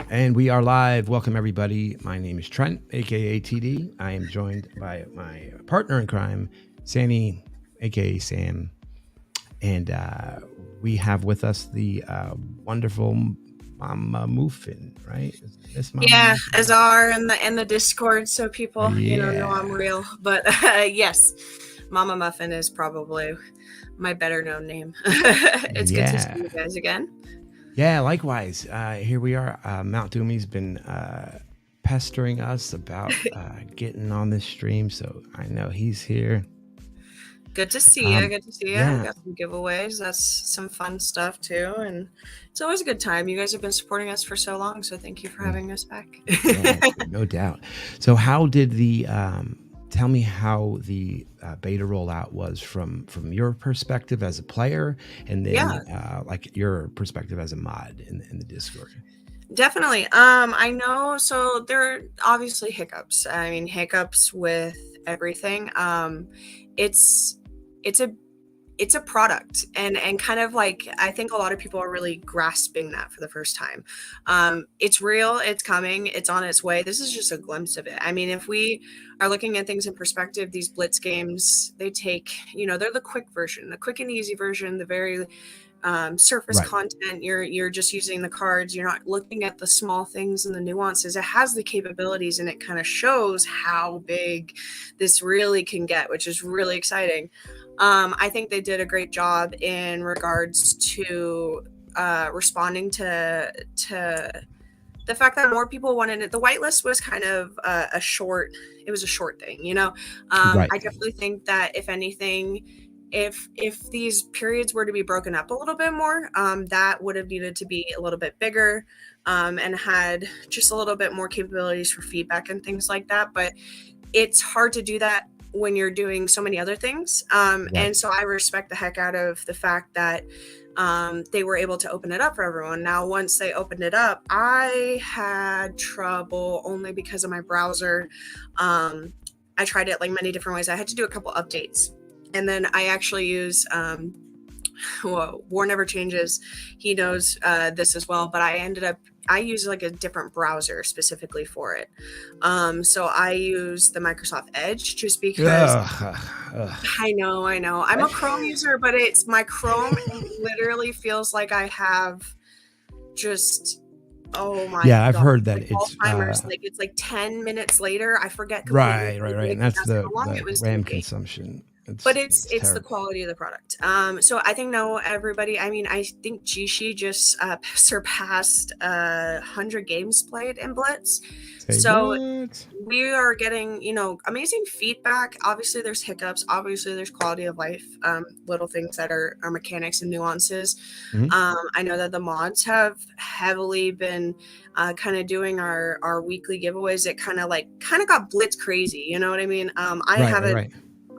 And we are live. Welcome, everybody. My name is Trent, aka TD. I am joined by my partner in crime, Sandy, aka Sam. And we have with us the wonderful Mama Muffin, right? Miss Mama Muffin? Azar in the Discord, so people know I'm real. But yes, Mama Muffin is probably my better known name. It's good to see you guys again. Yeah, likewise. Here we are. Mount Doomy's been pestering us about getting on this stream, so I know he's here. Good to see you. Good to see you. Yeah. Got some giveaways. That's some fun stuff too, and it's always a good time. You guys have been supporting us for so long, so thank you for having us back. No doubt. So, how did the tell me how the beta rollout was from your perspective as a player, and then like your perspective as a mod in the Discord? Definitely. I know. So there are obviously hiccups. I mean, hiccups with everything. It's a product, and kind of like, I think a lot of people are really grasping that for the first time. It's real, it's coming, it's on its way. This is just a glimpse of it. I mean, if we are looking at things in perspective, these Blitz games, they take, they're the quick version, the quick and easy version, the very surface content. You're just using the cards. You're not looking at the small things and the nuances. It has the capabilities, and it kind of shows how big this really can get, which is really exciting. I think they did a great job in regards to responding to the fact that more people wanted it. The whitelist was kind of a short thing, I definitely think that if anything, if these periods were to be broken up a little bit more, that would have needed to be a little bit bigger, and had just a little bit more capabilities for feedback and things like that. But it's hard to do that when you're doing so many other things. And so I respect the heck out of the fact that they were able to open it up for everyone. Now, once they opened it up, I had trouble only because of my browser. I tried it like many different ways. I had to do a couple updates. And then I actually use War Never Changes. He knows this as well, but I use like a different browser specifically for it. So I use the Microsoft Edge just because I know. I'm a Chrome user, but it's my Chrome literally feels like I have just, oh my God. I've heard that it's Alzheimer's. Like it's like 10 minutes later, I forget completely. Right. And that's the RAM consumption. But it's the quality of the product. So I think now everybody, I mean, I think Jishi just surpassed 100 games played in Blitz. We are getting, amazing feedback. Obviously there's hiccups. Obviously there's quality of life, little things that are mechanics and nuances. I know that the mods have heavily been kind of doing our weekly giveaways. It kind of got Blitz crazy. You know what I mean?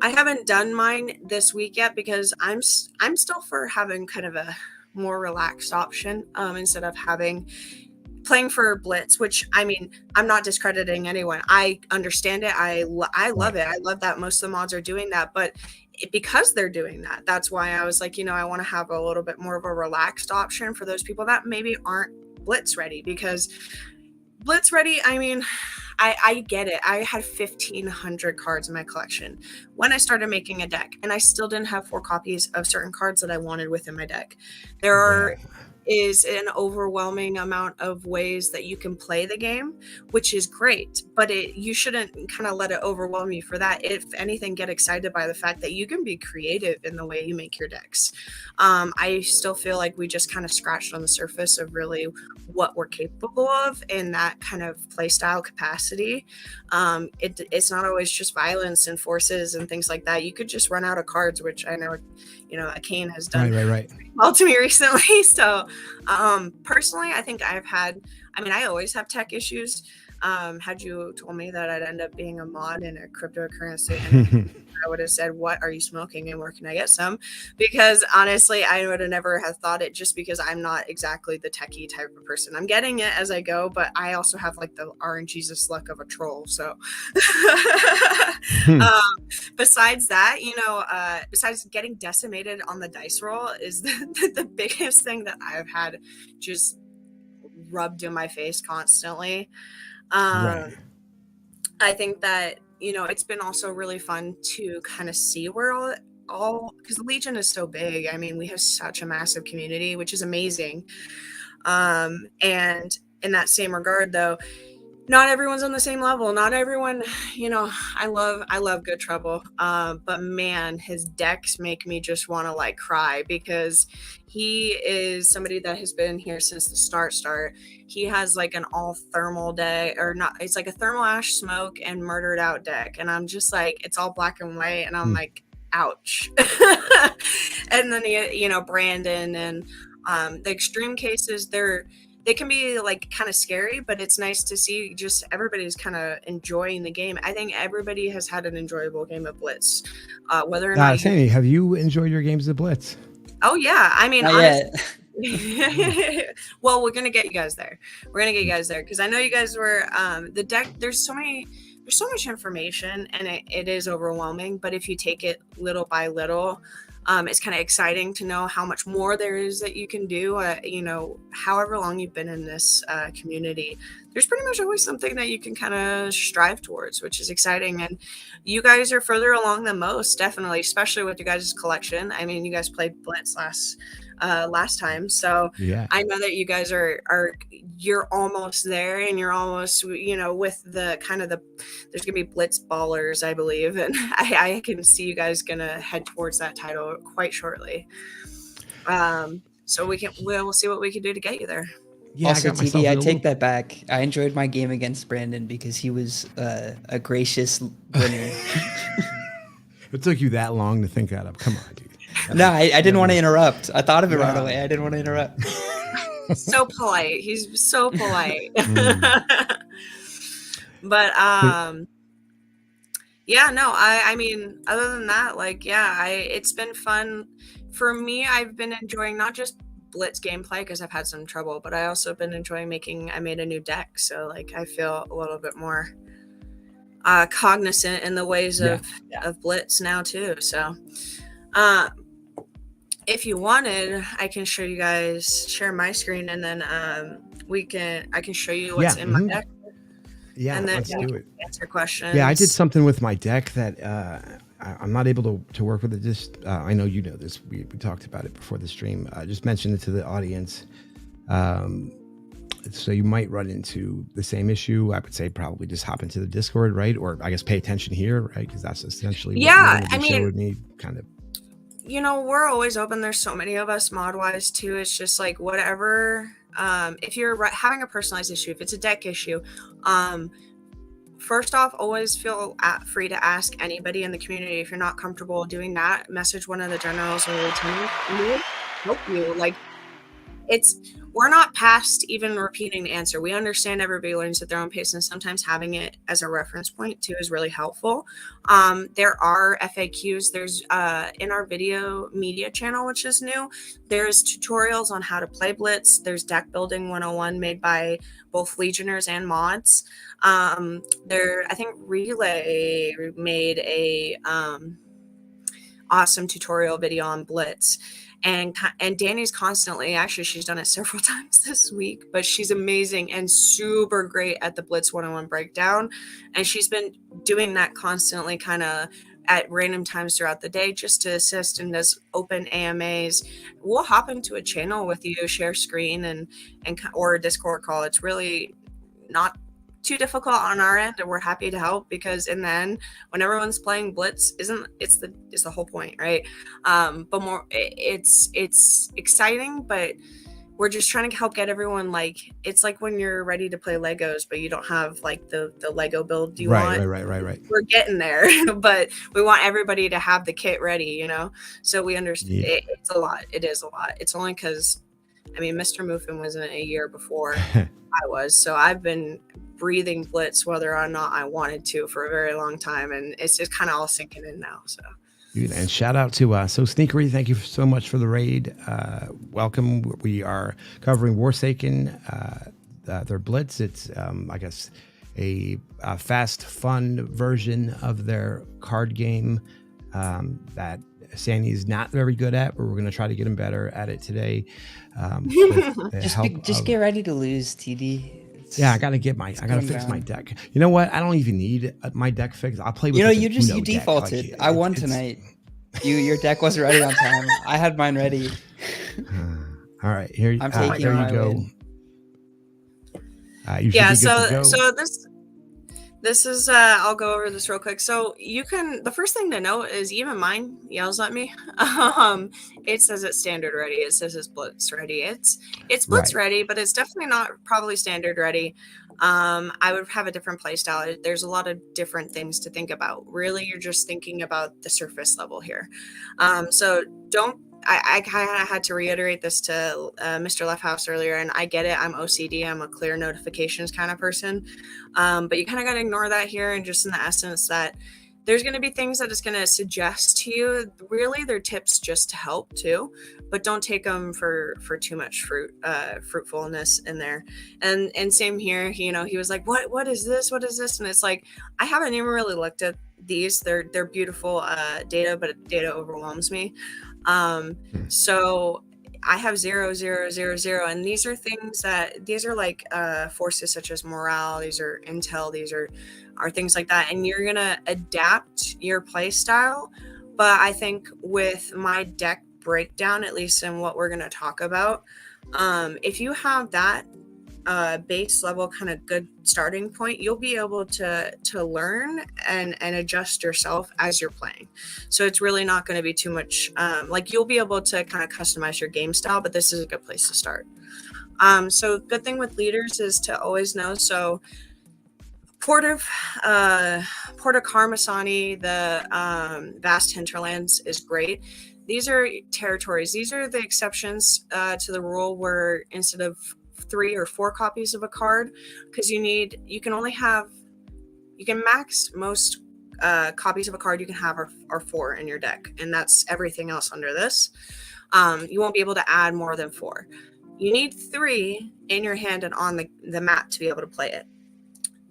I haven't done mine this week yet because I'm still for having kind of a more relaxed option, instead of playing for Blitz, which, I mean, I'm not discrediting anyone. I understand it. I love it. I love that most of the mods are doing that, but because they're doing that, that's why I was like, I want to have a little bit more of a relaxed option for those people that maybe aren't Blitz ready, because Blitz ready, I mean, I get it. I had 1,500 cards in my collection when I started making a deck, and I still didn't have 4 copies of certain cards that I wanted within my deck. There is an overwhelming amount of ways that you can play the game, which is great, but you shouldn't kind of let it overwhelm you for that. If anything, get excited by the fact that you can be creative in the way you make your decks. I still feel like we just kind of scratched on the surface of really what we're capable of in that kind of playstyle capacity. It's not always just violence and forces and things like that. You could just run out of cards, which I know, Kane has done well to me recently. So personally, I think I always have tech issues. had you told me that I'd end up being a mod in a cryptocurrency, and I would have said, "What are you smoking, and where can I get some?" Because honestly, I would have never have thought it, just because I'm not exactly the techie type of person. I'm getting it as I go, but I also have like the RNGesus luck of a troll. So, besides that, besides getting decimated on the dice roll, is the biggest thing that I've had just rubbed in my face constantly. Right. I think that, it's been also really fun to kind of see where all because Legion is so big. I mean, we have such a massive community, which is amazing. And in that same regard, though, not everyone's on the same level. Not everyone, I love Good Trouble. But man, his decks make me just want to like cry, because he is somebody that has been here since the start. He has like an all thermal deck, or not, it's like a thermal ash smoke and murdered out deck. And I'm just like, it's all black and white. And I'm like, ouch. And then, Brandon and the extreme cases, they can be like kind of scary, but it's nice to see just everybody's kind of enjoying the game. I think everybody has had an enjoyable game of Blitz, whether or not. Sandy, have you enjoyed your games of Blitz? Oh yeah, I mean, Not yet. Well, we're gonna get you guys there. Because I know you guys were the deck. There's so much information, and it is overwhelming. But if you take it little by little, it's kind of exciting to know how much more there is that you can do. However long you've been in this community, there's pretty much always something that you can kind of strive towards, which is exciting. And you guys are further along than most, definitely, especially with you guys' collection. I mean, you guys played Blitz last time, so yeah, I know that you guys you're almost there, and you're almost, with the kind of there's gonna be Blitz ballers, I believe, and I can see you guys gonna head towards that title quite shortly. So we'll see what we can do to get you there. Yeah, also, TD, I take that back. I enjoyed my game against Brandon because he was a gracious winner. It took you that long to think that up. Come on, dude. No, I didn't want to interrupt. I thought of it right away. I didn't want to interrupt. So polite. He's so polite. But yeah, no, I mean, other than that, like, yeah, it's been fun for me. I've been enjoying not just Blitz gameplay, because I've had some trouble, but I also been enjoying I made a new deck, so like I feel a little bit more cognizant in the ways of Blitz now too. So if you wanted, I can show you guys, share my screen, and then I can show you what's in my deck. Yeah, and then let's do it. Answer questions. Yeah, I did something with my deck that I'm not able to work with it. Just I know you know this. We talked about it before the stream. I just mentioned it to the audience. So you might run into the same issue. I would say probably just hop into the Discord, right? Or I guess pay attention here, right? Because that's essentially what I mean, with me, kind of. We're always open. There's so many of us mod wise too. It's just like whatever. If you're having a personalized issue, if it's a deck issue, first off, always feel free to ask anybody in the community. If you're not comfortable doing that, message one of the generals or the team. We'll help you. Like, we're not past even repeating the answer. We understand everybody learns at their own pace, and sometimes having it as a reference point too is really helpful. There are FAQs. There's in our video media channel, which is new, there's tutorials on how to play Blitz. There's deck building 101 made by both Legioners and mods. I think Relay made a awesome tutorial video on Blitz. And Danny's constantly, actually, she's done it several times this week, but she's amazing and super great at the Blitz 101 breakdown. And she's been doing that constantly, kind of at random times throughout the day, just to assist and does open AMAs. We'll hop into a channel with you, share screen or a Discord call. It's really not too difficult on our end, and we're happy to help, because in the end, when everyone's playing Blitz, it's the whole point, right? But more, it's exciting, but we're just trying to help get everyone, like, it's like when you're ready to play Legos, but you don't have like the Lego build you want. Right. We're getting there, but we want everybody to have the kit ready, So we understand it's a lot. It is a lot. It's only because I mean, Mr. Muffin wasn't a year before I was, so I've been breathing Blitz whether or not I wanted to for a very long time, and it's just kind of all sinking in now. So. Dude, and shout out to So Sneakery, thank you so much for the raid. Welcome. We are covering Warsaken, their Blitz. It's I guess a fast, fun version of their card game that Sandy's not very good at, but we're going to try to get him better at it today. Just get ready to lose, TD. Yeah, I gotta fix my deck. You know what? I don't even need my deck fixed. I'll play with. You defaulted. Like, I won tonight. Your deck wasn't ready on time. I had mine ready. All right, here. I'm taking there you go. So this is I'll go over this real quick. So the first thing to note is even mine yells at me. It says it's standard ready. It says it's Blitz ready. It's Blitz ready, but it's definitely not probably standard ready. I would have a different play style. There's a lot of different things to think about. Really, you're just thinking about the surface level here. So don't. I kind of had to reiterate this to Mr. Left House earlier, and I get it. I'm OCD. I'm a clear notifications kind of person. But you kind of got to ignore that here, and just in the essence that there's going to be things that it's going to suggest to you. Really, they're tips just to help too, but don't take them for too much fruitfulness in there. And same here. He was like, "What is this? What is this?" And it's like, I haven't even really looked at these. They're beautiful data, but data overwhelms me. So I have 0, 0, 0, 0, and these are like forces such as morale. These are intel. These are things like that, and you're gonna adapt your play style. But I think with my deck breakdown, at least in what we're gonna talk about, if you have that base level kind of good starting point, you'll be able to learn and adjust yourself as you're playing. So it's really not going to be too much you'll be able to kind of customize your game style, but this is a good place to start. So good thing with leaders is to always know. So Port of Karmasani, the vast hinterlands is great. These are territories. These are the exceptions to the rule where instead of 3 or 4 copies of a card, because you can max most copies of a card you can have are 4 in your deck, and that's everything else under this. You won't be able to add more than 4. You need 3 in your hand and on the map to be able to play it.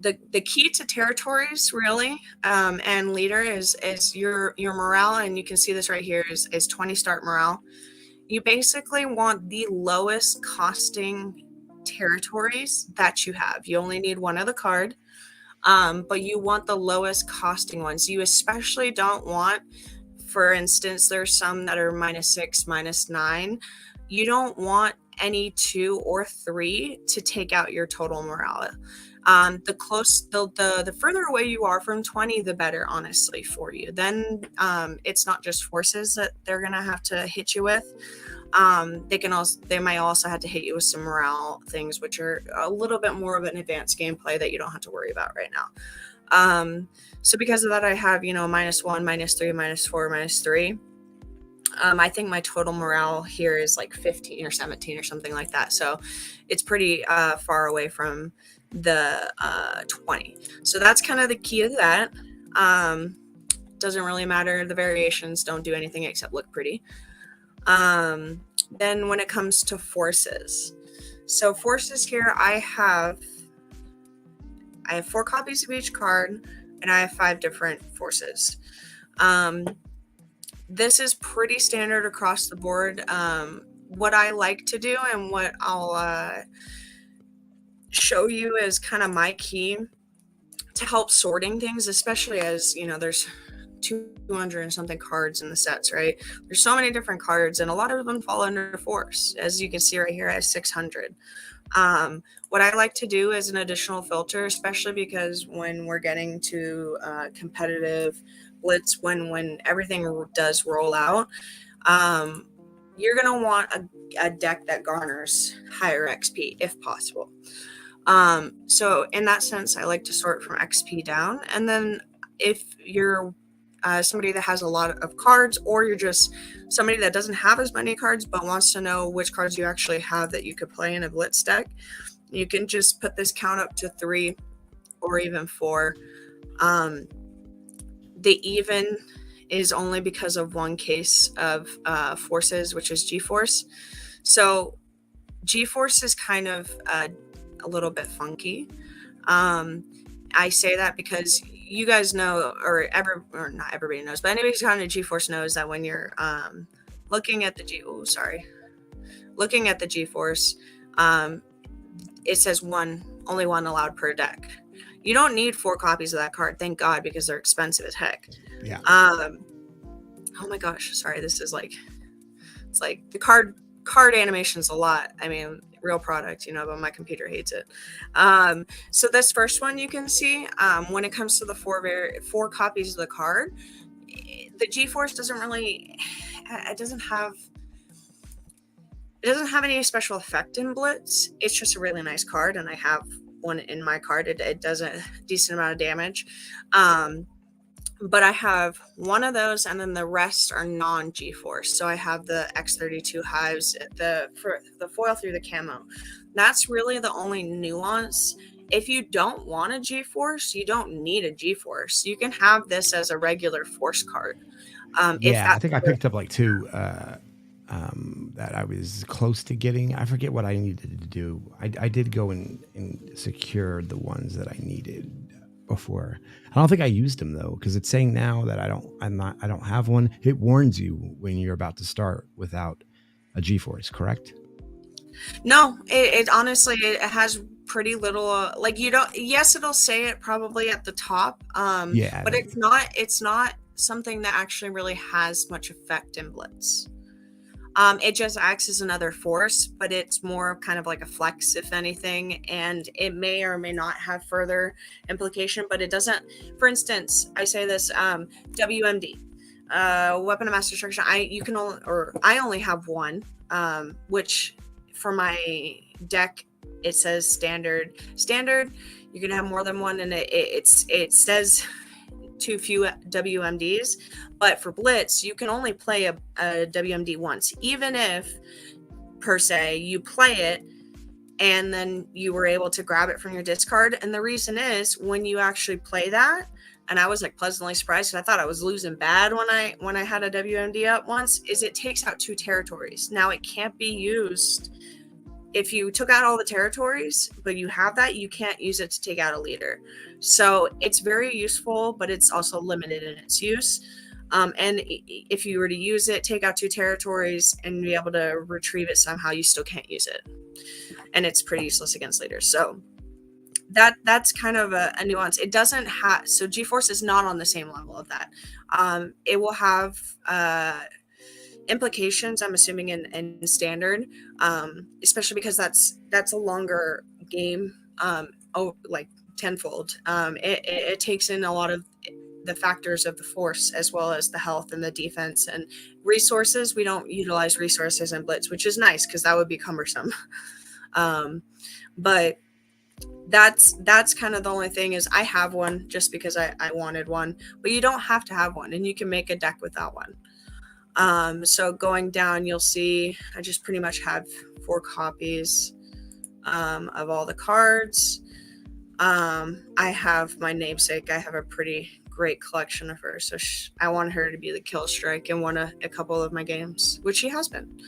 The key to territories really and leader is your morale, and you can see this right here is 20 start morale. You basically want the lowest costing territories that you have. You only need 1 of the card, but you want the lowest costing ones. You especially don't want, for instance, there's some that are -6, -9. You don't want any 2 or 3 to take out your total morale. The further away you are from 20, the better, honestly, for you. Then it's not just forces that they're gonna have to hit you with. They might also have to hit you with some morale things, which are a little bit more of an advanced gameplay that you don't have to worry about right now. So because of that, I have -1, -3, -4, -3. I think my total morale here is like 15 or 17 or something like that. So it's pretty far away from the 20. So that's kind of the key of that. Doesn't really matter. The variations don't do anything except look pretty. Then when it comes to forces, so forces here, I have 4 copies of each card, and I have 5 different forces. This is pretty standard across the board. What I like to do and what I'll show you is kind of my key to help sorting things, especially as there's 200 and something cards in the sets, right? There's so many different cards, and a lot of them fall under force. As you can see right here, I have 600. What I like to do is an additional filter, especially because when we're getting to competitive Blitz, when everything does roll out, you're going to want a deck that garners higher XP if possible. So in that sense, I like to sort from XP down. And then if you're somebody that has a lot of cards, or you're just somebody that doesn't have as many cards but wants to know which cards you actually have that you could play in a Blitz deck, you can just put this count up to 3 or even 4. The even is only because of one case of forces, which is G-Force. So G-Force is kind of a little bit funky. I say that because you guys know, or not everybody knows, but anybody who's gotten a G-Force knows that when you're looking at the G-Force, it says only one allowed per deck. You don't need 4 copies of that card, thank God, because they're expensive as heck. Yeah. Oh my gosh, sorry. This is like, it's like the card animation's a lot. I mean, real product, but my computer hates it. So this first one you can see, when it comes to the 4 copies of the card, the G-Force doesn't really, it doesn't have any special effect in Blitz. It's just a really nice card, and I have one in my card. It does a decent amount of damage. But I have one of those, and then the rest are non-G-Force. So I have the X32 Hives, for the foil through the camo. That's really the only nuance. If you don't want a G-Force, you don't need a G-Force. You can have this as a regular Force card. I think I picked up like 2 that I was close to getting. I forget what I needed to do. I did go and secure the ones that I needed before. I don't think I used them though, because it's saying now that I don't have one. It warns you when you're about to start without a G-Force, correct? No, it honestly, it has pretty little, yes, it'll say it probably at the top. But it's not something that actually really has much effect in Blitz. It just acts as another force, but it's more kind of like a flex, if anything, and it may or may not have further implication, but it doesn't. For instance, I say this, WMD, Weapon of Mass Destruction. I only have one, which for my deck it says standard. You can have more than one, and it says too few WMDs. But for Blitz, you can only play a WMD once, even if, per se, you play it and then you were able to grab it from your discard. And the reason is, when you actually play that, and I was like pleasantly surprised because I thought I was losing bad when I had a WMD up once, is it takes out 2 territories. Now it can't be used. If you took out all the territories, but you have that, you can't use it to take out a leader. So it's very useful, but it's also limited in its use. And if you were to use it, take out 2 territories and be able to retrieve it somehow, you still can't use it. And it's pretty useless against leaders. So that's kind of a nuance. It doesn't have, so G-Force is not on the same level of that. It will have implications, I'm assuming, in standard, especially because that's a longer game, like tenfold. It takes in a lot of the factors of the force, as well as the health and the defense and resources. We don't utilize resources in Blitz, which is nice because that would be cumbersome. But that's kind of the only thing, is I have one just because I wanted one, but you don't have to have one, and you can make a deck without one. So going down, you'll see I just pretty much have 4 copies of all the cards. I have my namesake. I have a pretty great collection of her, so I want her to be the kill strike in a couple of my games, which she has been.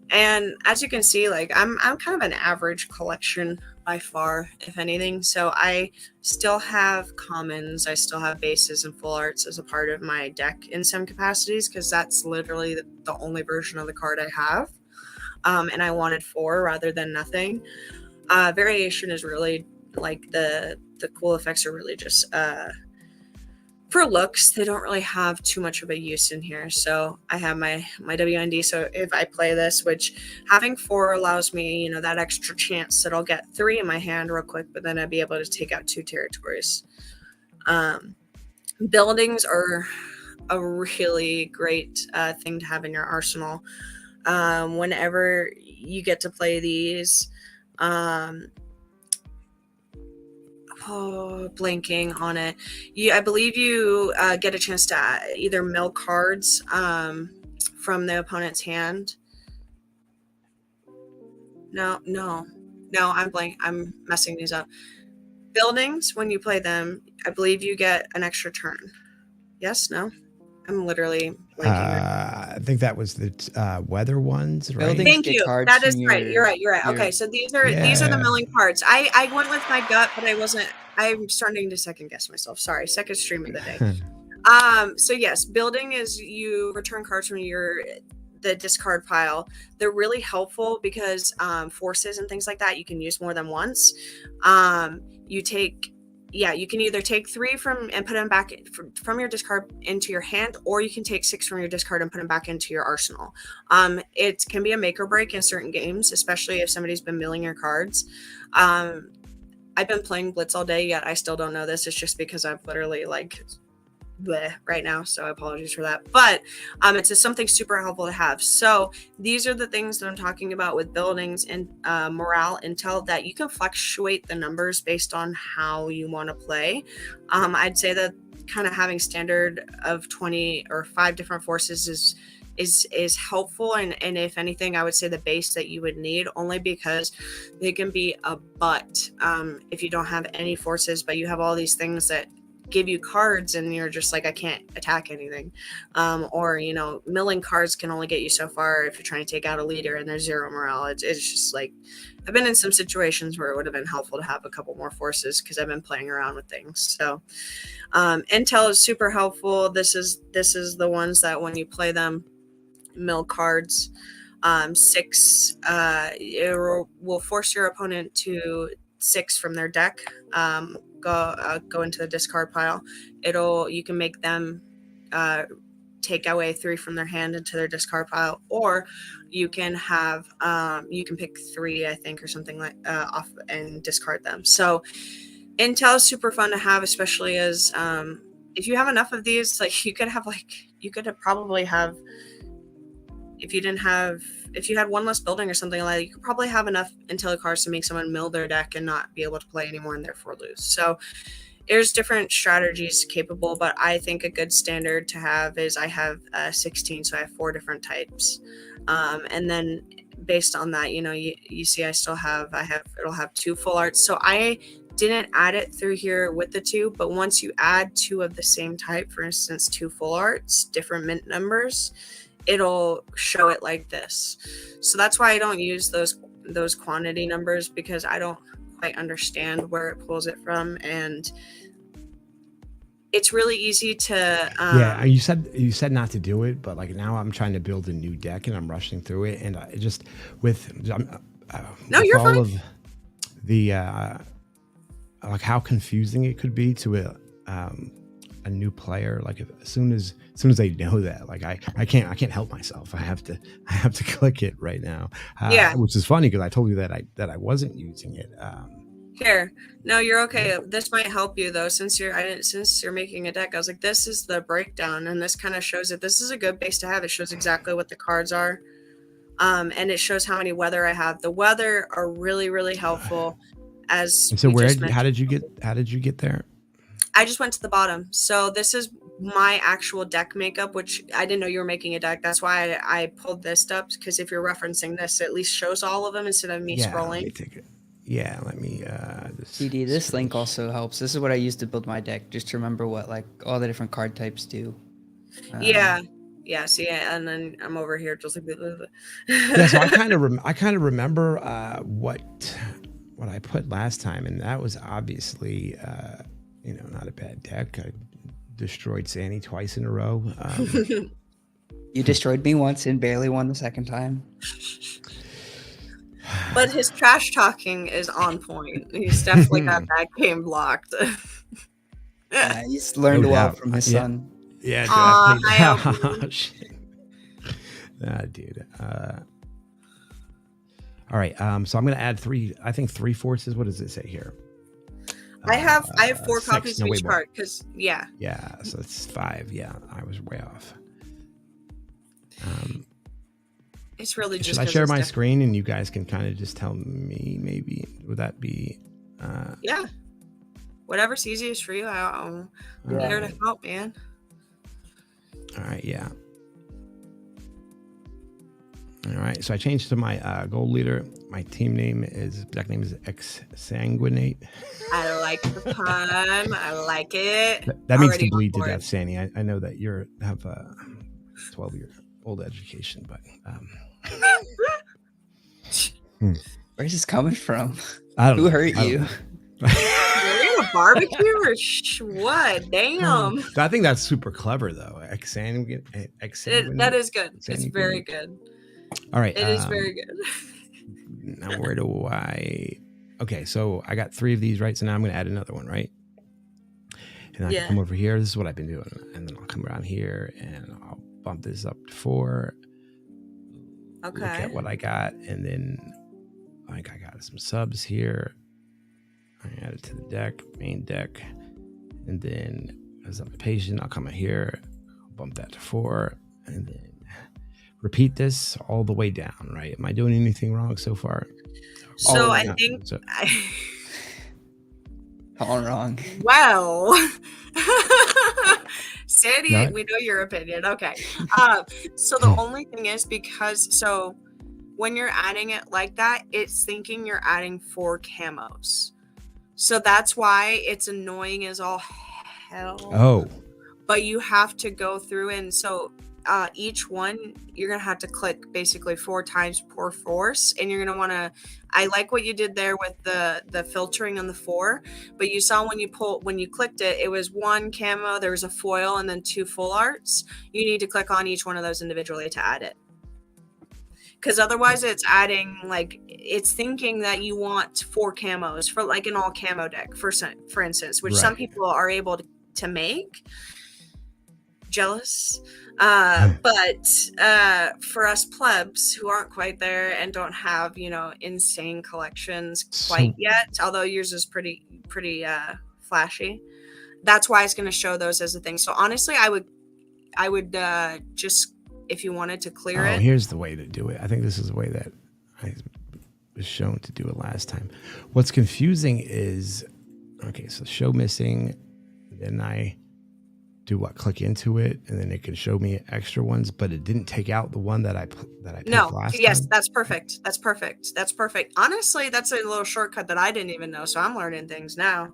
And as you can see, like I'm kind of an average collection by far, if anything. So I still have commons, I still have bases and full arts as a part of my deck in some capacities, because that's literally the only version of the card I have. And I wanted 4 rather than nothing. Variation is really like the cool effects are really just for looks. They don't really have too much of a use in here. So I have my WND. So if I play this, which having 4 allows me, that extra chance that I'll get 3 in my hand real quick, but then I'd be able to take out 2 territories. Buildings are a really great thing to have in your arsenal. Whenever you get to play these, blanking on it. I believe you get a chance to either mill cards from the opponent's hand. No, I'm messing these up. Buildings, when you play them, I believe you get an extra turn. Yes, no? I'm literally blanking. I think that was the weather ones, right? Buildings Thank get you. cards That is from right. You're right. Okay, so these are the milling cards. I went with my gut, but I'm starting to second guess myself. Sorry, second stream of the day. So yes, building is you return cards from the discard pile. They're really helpful because forces and things like that you can use more than once. You can either take 3 and put them back from your discard into your hand, or you can take 6 from your discard and put them back into your arsenal. It can be a make or break in certain games, especially if somebody's been milling your cards. I've been playing Blitz all day, yet I still don't know this. It's just because I've literally right now, so apologies for that, but it's just something super helpful to have. So these are the things that I'm talking about with buildings and morale intel, that you can fluctuate the numbers based on how you want to play. I'd say that kind of having standard of 20 or 5 different forces is helpful, and if anything, I would say the base that you would need, only because they can be a butt if you don't have any forces, but you have all these things that give you cards and you're just like, I can't attack anything. Or milling cards can only get you so far if you're trying to take out a leader and there's 0 morale. It's just like, I've been in some situations where it would have been helpful to have a couple more forces because I've been playing around with things. So intel is super helpful. This is the ones that when you play them, mill cards. 6 it will force your opponent to 6 from their deck. Go into the discard pile. You can make them take away 3 from their hand into their discard pile, or you can have you can pick 3, I think, or something like off and discard them. So intel is super fun to have, especially as if you have enough of these, like you could probably have, if you had 1 less building or something like that, you could probably have enough intel cards to make someone mill their deck and not be able to play anymore and therefore lose. So there's different strategies capable, but I think a good standard to have is I have 16, so I have 4 different types. And then based on that, you see it'll have 2 full arts. So I didn't add it through here with the 2, but once you add 2 of the same type, for instance, 2 full arts, different mint numbers, it'll show it like this. So that's why I don't use those quantity numbers, because I don't quite understand where it pulls it from, and it's really easy to you said not to do it, but like now I'm trying to build a new deck and I'm rushing through it, and no, you're all fine. of the like how confusing it could be to a new player. Like as soon as they know that, like I can't help myself. I have to click it right now. Which is funny because I told you that I wasn't using it. Here, no, you're okay. This might help you though, since you're making a deck. I was like, this is the breakdown, and this kind of shows it. This is a good base to have. It shows exactly what the cards are, and it shows how many weather I have. The weather are really, really helpful. And so how did you get there? I just went to the bottom. So this is my actual deck makeup, which I didn't know you were making a deck. That's why I pulled this up, because if you're referencing this, it at least shows all of them instead of me scrolling. Let me take it. Yeah, let me CD, this link also helps. This is what I use to build my deck, just to remember what like all the different card types do. See, and then I'm over here just like so I kind of remember what I put last time, and that was obviously not a bad deck. I destroyed Sandy twice in a row. You destroyed me once and barely won the second time. But his trash talking is on point. He's definitely got that game blocked. He's learned well from his son. Yeah, dude. Shit. Dude. All right. So I'm gonna add 3. I think 3 forces. What does it say here? I have 4 copies of each card because Yeah, so it's 5. Yeah, I was way off. It's really just. Should I share my screen and you guys can kind of just tell me? Maybe would that be? Yeah. Whatever's easiest for you. I'm here to help, man. All right, yeah. All right, so I changed to my gold leader. My team name is Exsanguinate. I like the pun. I like it. That means to bleed to death, Sandy. I know that you have a 12-year-old education, but where's this coming from? I don't Who know. hurt you? Are we a barbecue or what? Damn. I think that's super clever, though. Exsanguinate. That is good. It's very good. All right. It is very good. Now, where do I... Okay, so I got 3 of these, right? So now I'm going to add another one, right? And I can come over here. This is what I've been doing. And then I'll come around here and I'll bump this up to 4. Okay. Look at what I got. And then I got some subs here. I add it to the deck, main deck. And then as I'm patient, I'll come in here. I'll bump that to 4. And then repeat this all the way down, right? Am I doing anything wrong so far? So I think all wrong. Wow. Sandy, we know your opinion. Okay. So the only thing is because when you're adding it like that, it's thinking you're adding 4 camos. So that's why it's annoying as all hell. Oh. But you have to go through and so each one you're gonna have to click basically 4 times per force, and you're gonna want to. I like what you did there with the filtering on the 4, but you saw when you clicked it, it was 1 camo, there was a foil, and then 2 full arts. You need to click on each one of those individually to add it, because otherwise it's adding it's thinking that you want 4 camos for like an all camo deck for instance, which some people are able to make. Jealous. But for us plebs who aren't quite there and don't have insane collections quite yet, although yours is pretty flashy, that's why it's going to show those as a thing. So honestly, I would just, if you wanted to clear it. Here's the way to do it. I think this is the way that I was shown to do it last time. What's confusing is, okay, so show missing, then I do what? Click into it, and then it can show me extra ones, but it didn't take out the one that I picked last time. That's perfect. That's perfect. Honestly, that's a little shortcut that I didn't even know, so I'm learning things now.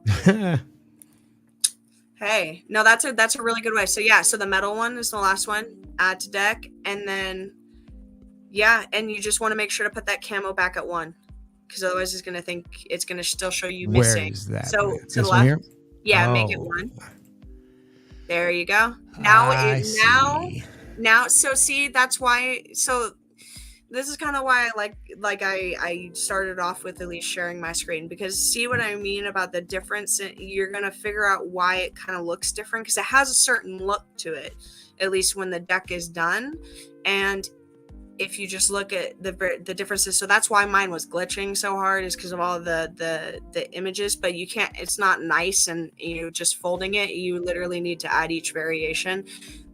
Hey, no, that's a really good way. So so the metal one is the last one. Add to deck, and then and you just want to make sure to put that camo back at 1, because otherwise it's gonna think it's gonna still show you missing. Where is that? So to the left. Here? Yeah, make it 1. There you go. Now, so see, that's why. So this is kind of why I started off with at least sharing my screen, because see what I mean about the difference. You're gonna figure out why it kind of looks different, because it has a certain look to it, at least when the deck is done. And if you just look at the differences, so that's why mine was glitching so hard, is because of all the images. But you can't, it's not nice and just folding it. You literally need to add each variation.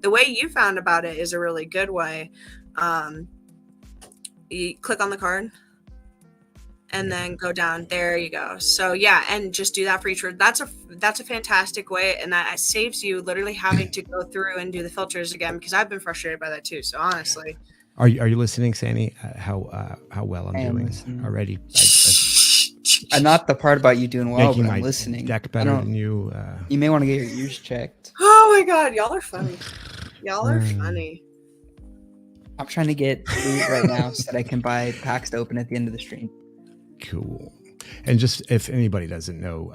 The way you found about it is a really good way. You click on the card and then go down. There you go. So and just do that for each word. That's a fantastic way, and that saves you literally having to go through and do the filters again, because I've been frustrated by that too. So honestly. Are you listening, Sandy? How well I'm doing already? I'm not the part about you doing well, but I'm listening. Deck better than you. You may want to get your ears checked. Oh my God, y'all are funny. Y'all are funny. I'm trying to get food right now so that I can buy packs to open at the end of the stream. Cool. And just if anybody doesn't know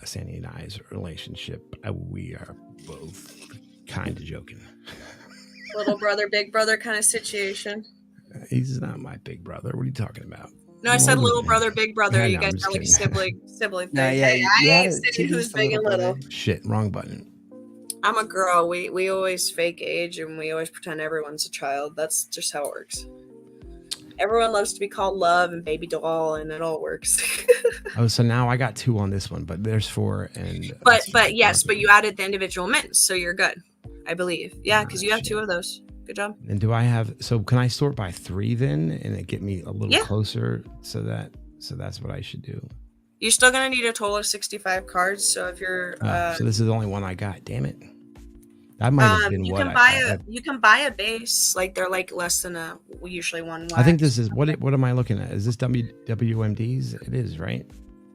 Sandy and I's relationship, we are both kind of joking. Little brother, big brother kind of situation. He's not my big brother. What are you talking about? No, I said little brother, big brother. You guys sound like a sibling thing. No, I ain't saying who's big and little. Shit, wrong button. I'm a girl. We always fake age, and we always pretend everyone's a child. That's just how it works. Everyone loves to be called love and baby doll, and it all works. So now I got 2 on this one, but there's 4. And but you added the individual mints, so you're good, I believe. Yeah, because you have 2 of those. Good job. And can I sort by 3 then, and it get me a little closer? So that's what I should do. You're still gonna need a total of 65 cards. So if you're, so this is the only one I got. Damn it! That might have been you what can buy a base. Like they're like less than usually one wax. I think this is what am I looking at? Is this WMDs? It is, right?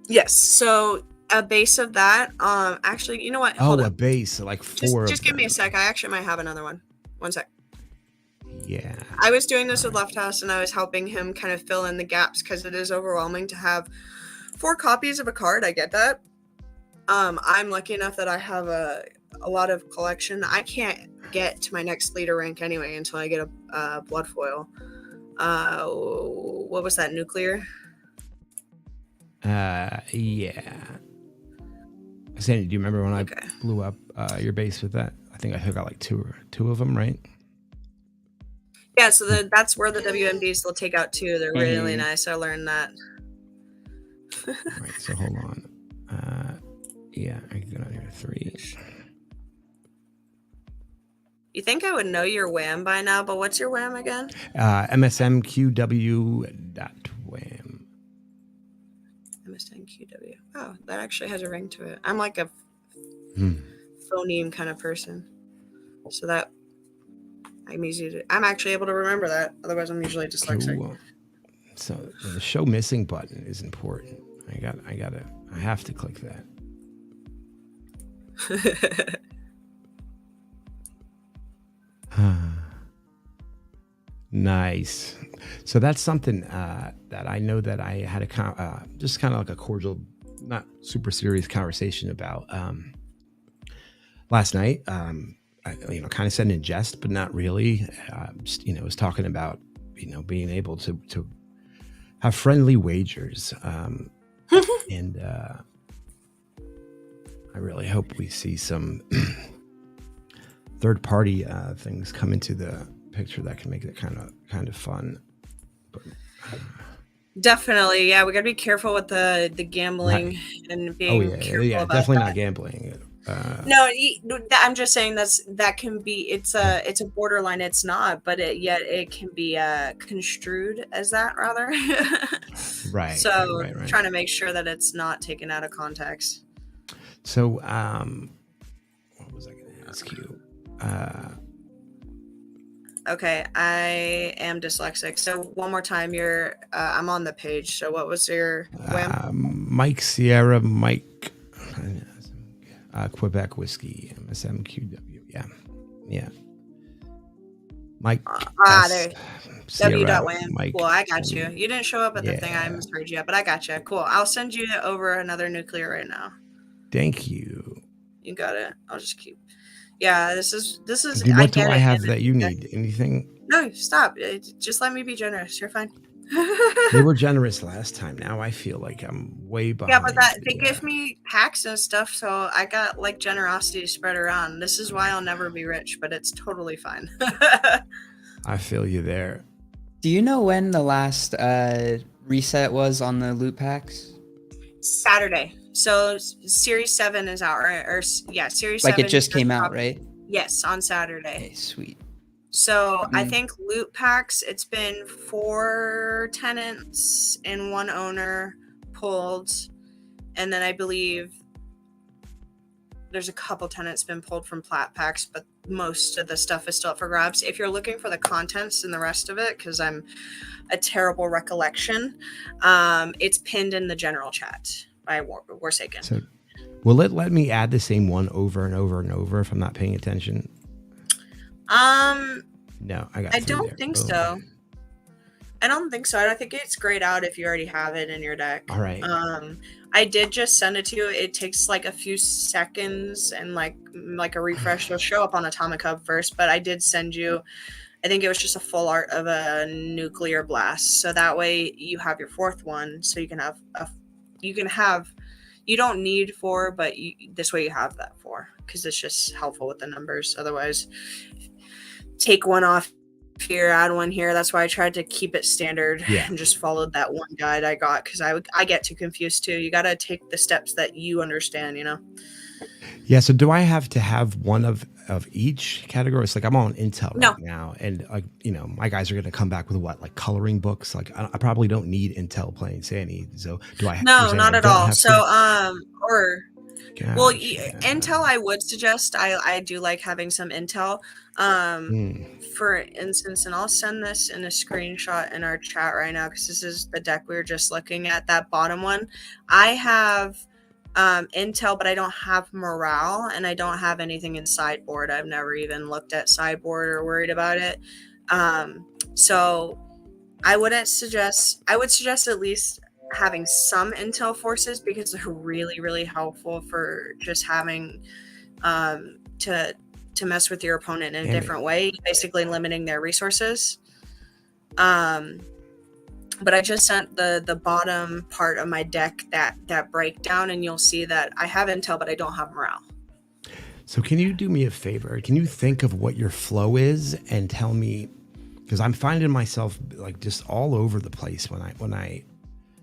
Yes. So a base of that. Actually, you know what? Hold a base, like 4. Just give me a sec. I actually might have another one. One sec. Yeah. I was doing this with Left House, and I was helping him kind of fill in the gaps because it is overwhelming to have 4 copies of a card. I get that. I'm lucky enough that I have a lot of collection. I can't get to my next leader rank anyway until I get a blood foil. What was that, nuclear? Yeah. Sandy, do you remember when I blew up your base with that? I think I took out like two of them, right? Yeah, so that's where the WMDs will take out 2. They're really nice. I learned that. All right, so hold on. Yeah, I can go down here to 3. You think I would know your WAM by now, but what's your WAM again? MSMQW.WAM. MSMQW. Oh, that actually has a ring to it. I'm like a phoneme kind of person. So that I'm actually able to remember that. Otherwise, I'm usually dyslexic. Cool. So the show missing button is important. I have to click that. Nice. So that's something that I know that I had just kind of like a cordial, not super serious conversation about last night. I, kind of said in jest, but not really. Just, was talking about being able to have friendly wagers, and I really hope we see some third-party things come into the picture that can make it kind of fun. But, definitely, yeah, we gotta be careful with the gambling and being careful about definitely that. not gambling. No, I'm just saying that can be it's a borderline. It's not, but yet it can be construed as that rather. Right. So right. Trying to make sure that it's not taken out of context. So what was I going to ask you? Okay, I am dyslexic. So one more time, I'm on the page. So what was your WAM? Mike Sierra Mike Quebec Whiskey MSMQW. Yeah. Mike. There. W.WAM. Cool, I got you. You didn't show up at the thing. I misheard you, but I got you. Cool. I'll send you over another nuclear right now. Thank you. You got it. I'll just keep. Yeah, this is. What do I have that you need? Anything? No, stop. Just let me be generous. You're fine. They were generous last time. Now I feel like I'm way behind. Yeah, but they give me packs and stuff, so I got like generosity spread around. This is why I'll never be rich, but it's totally fine. I feel you there. Do you know when the last reset was on the loot packs? Saturday. So Series 7 is out, right? Series 7. Like it just came out, right? Yes, on Saturday. Okay, sweet. So I think loot packs, it's been 4 tenants and 1 owner pulled. And then I believe there's a couple tenants been pulled from plat packs, but most of the stuff is still up for grabs. If you're looking for the contents and the rest of it, because I'm a terrible recollection, it's pinned in the general chat by Warsaken. So will it let me add the same one over and over and over if I'm not paying attention? No, I don't think so. I don't think so. I don't think it's grayed out if you already have it in your deck. All right. I did just send it to you. It takes like a few seconds and like a refresh. It'll show up on Atomic Hub first, but I did send you, I think it was just a full art of a nuclear blast. So that way you have your 4th one. So you can have, you don't need 4, but this way you have that 4 because it's just helpful with the numbers. Otherwise, take 1 off here, add 1 here. That's why I tried to keep it standard and just followed that one guide I got because I get too confused too. You got to take the steps that you understand, Yeah. So do I have to have one of each category? It's like I'm on Intel No. right now, and like my guys are going to come back with what, like coloring books. Like I probably don't need Intel playing Sandy. So do I? No, You're saying not I at don't all. have So, to? or well, Gotcha. Intel, I would suggest. I do like having some Intel. Hmm. For instance, and I'll send this in a screenshot in our chat right now because this is the deck we were just looking at. That bottom one, I have Intel, but I don't have morale, and I don't have anything in sideboard. I've never even looked at sideboard or worried about it. So I wouldn't suggest. I would suggest at least having some Intel forces because they're really, really helpful for just having to mess with your opponent in a different way, basically limiting their resources. But I just sent the bottom part of my deck that breakdown, and you'll see that I have Intel, but I don't have morale. So can you do me a favor? Can you think of what your flow is and tell me, because I'm finding myself like just all over the place when I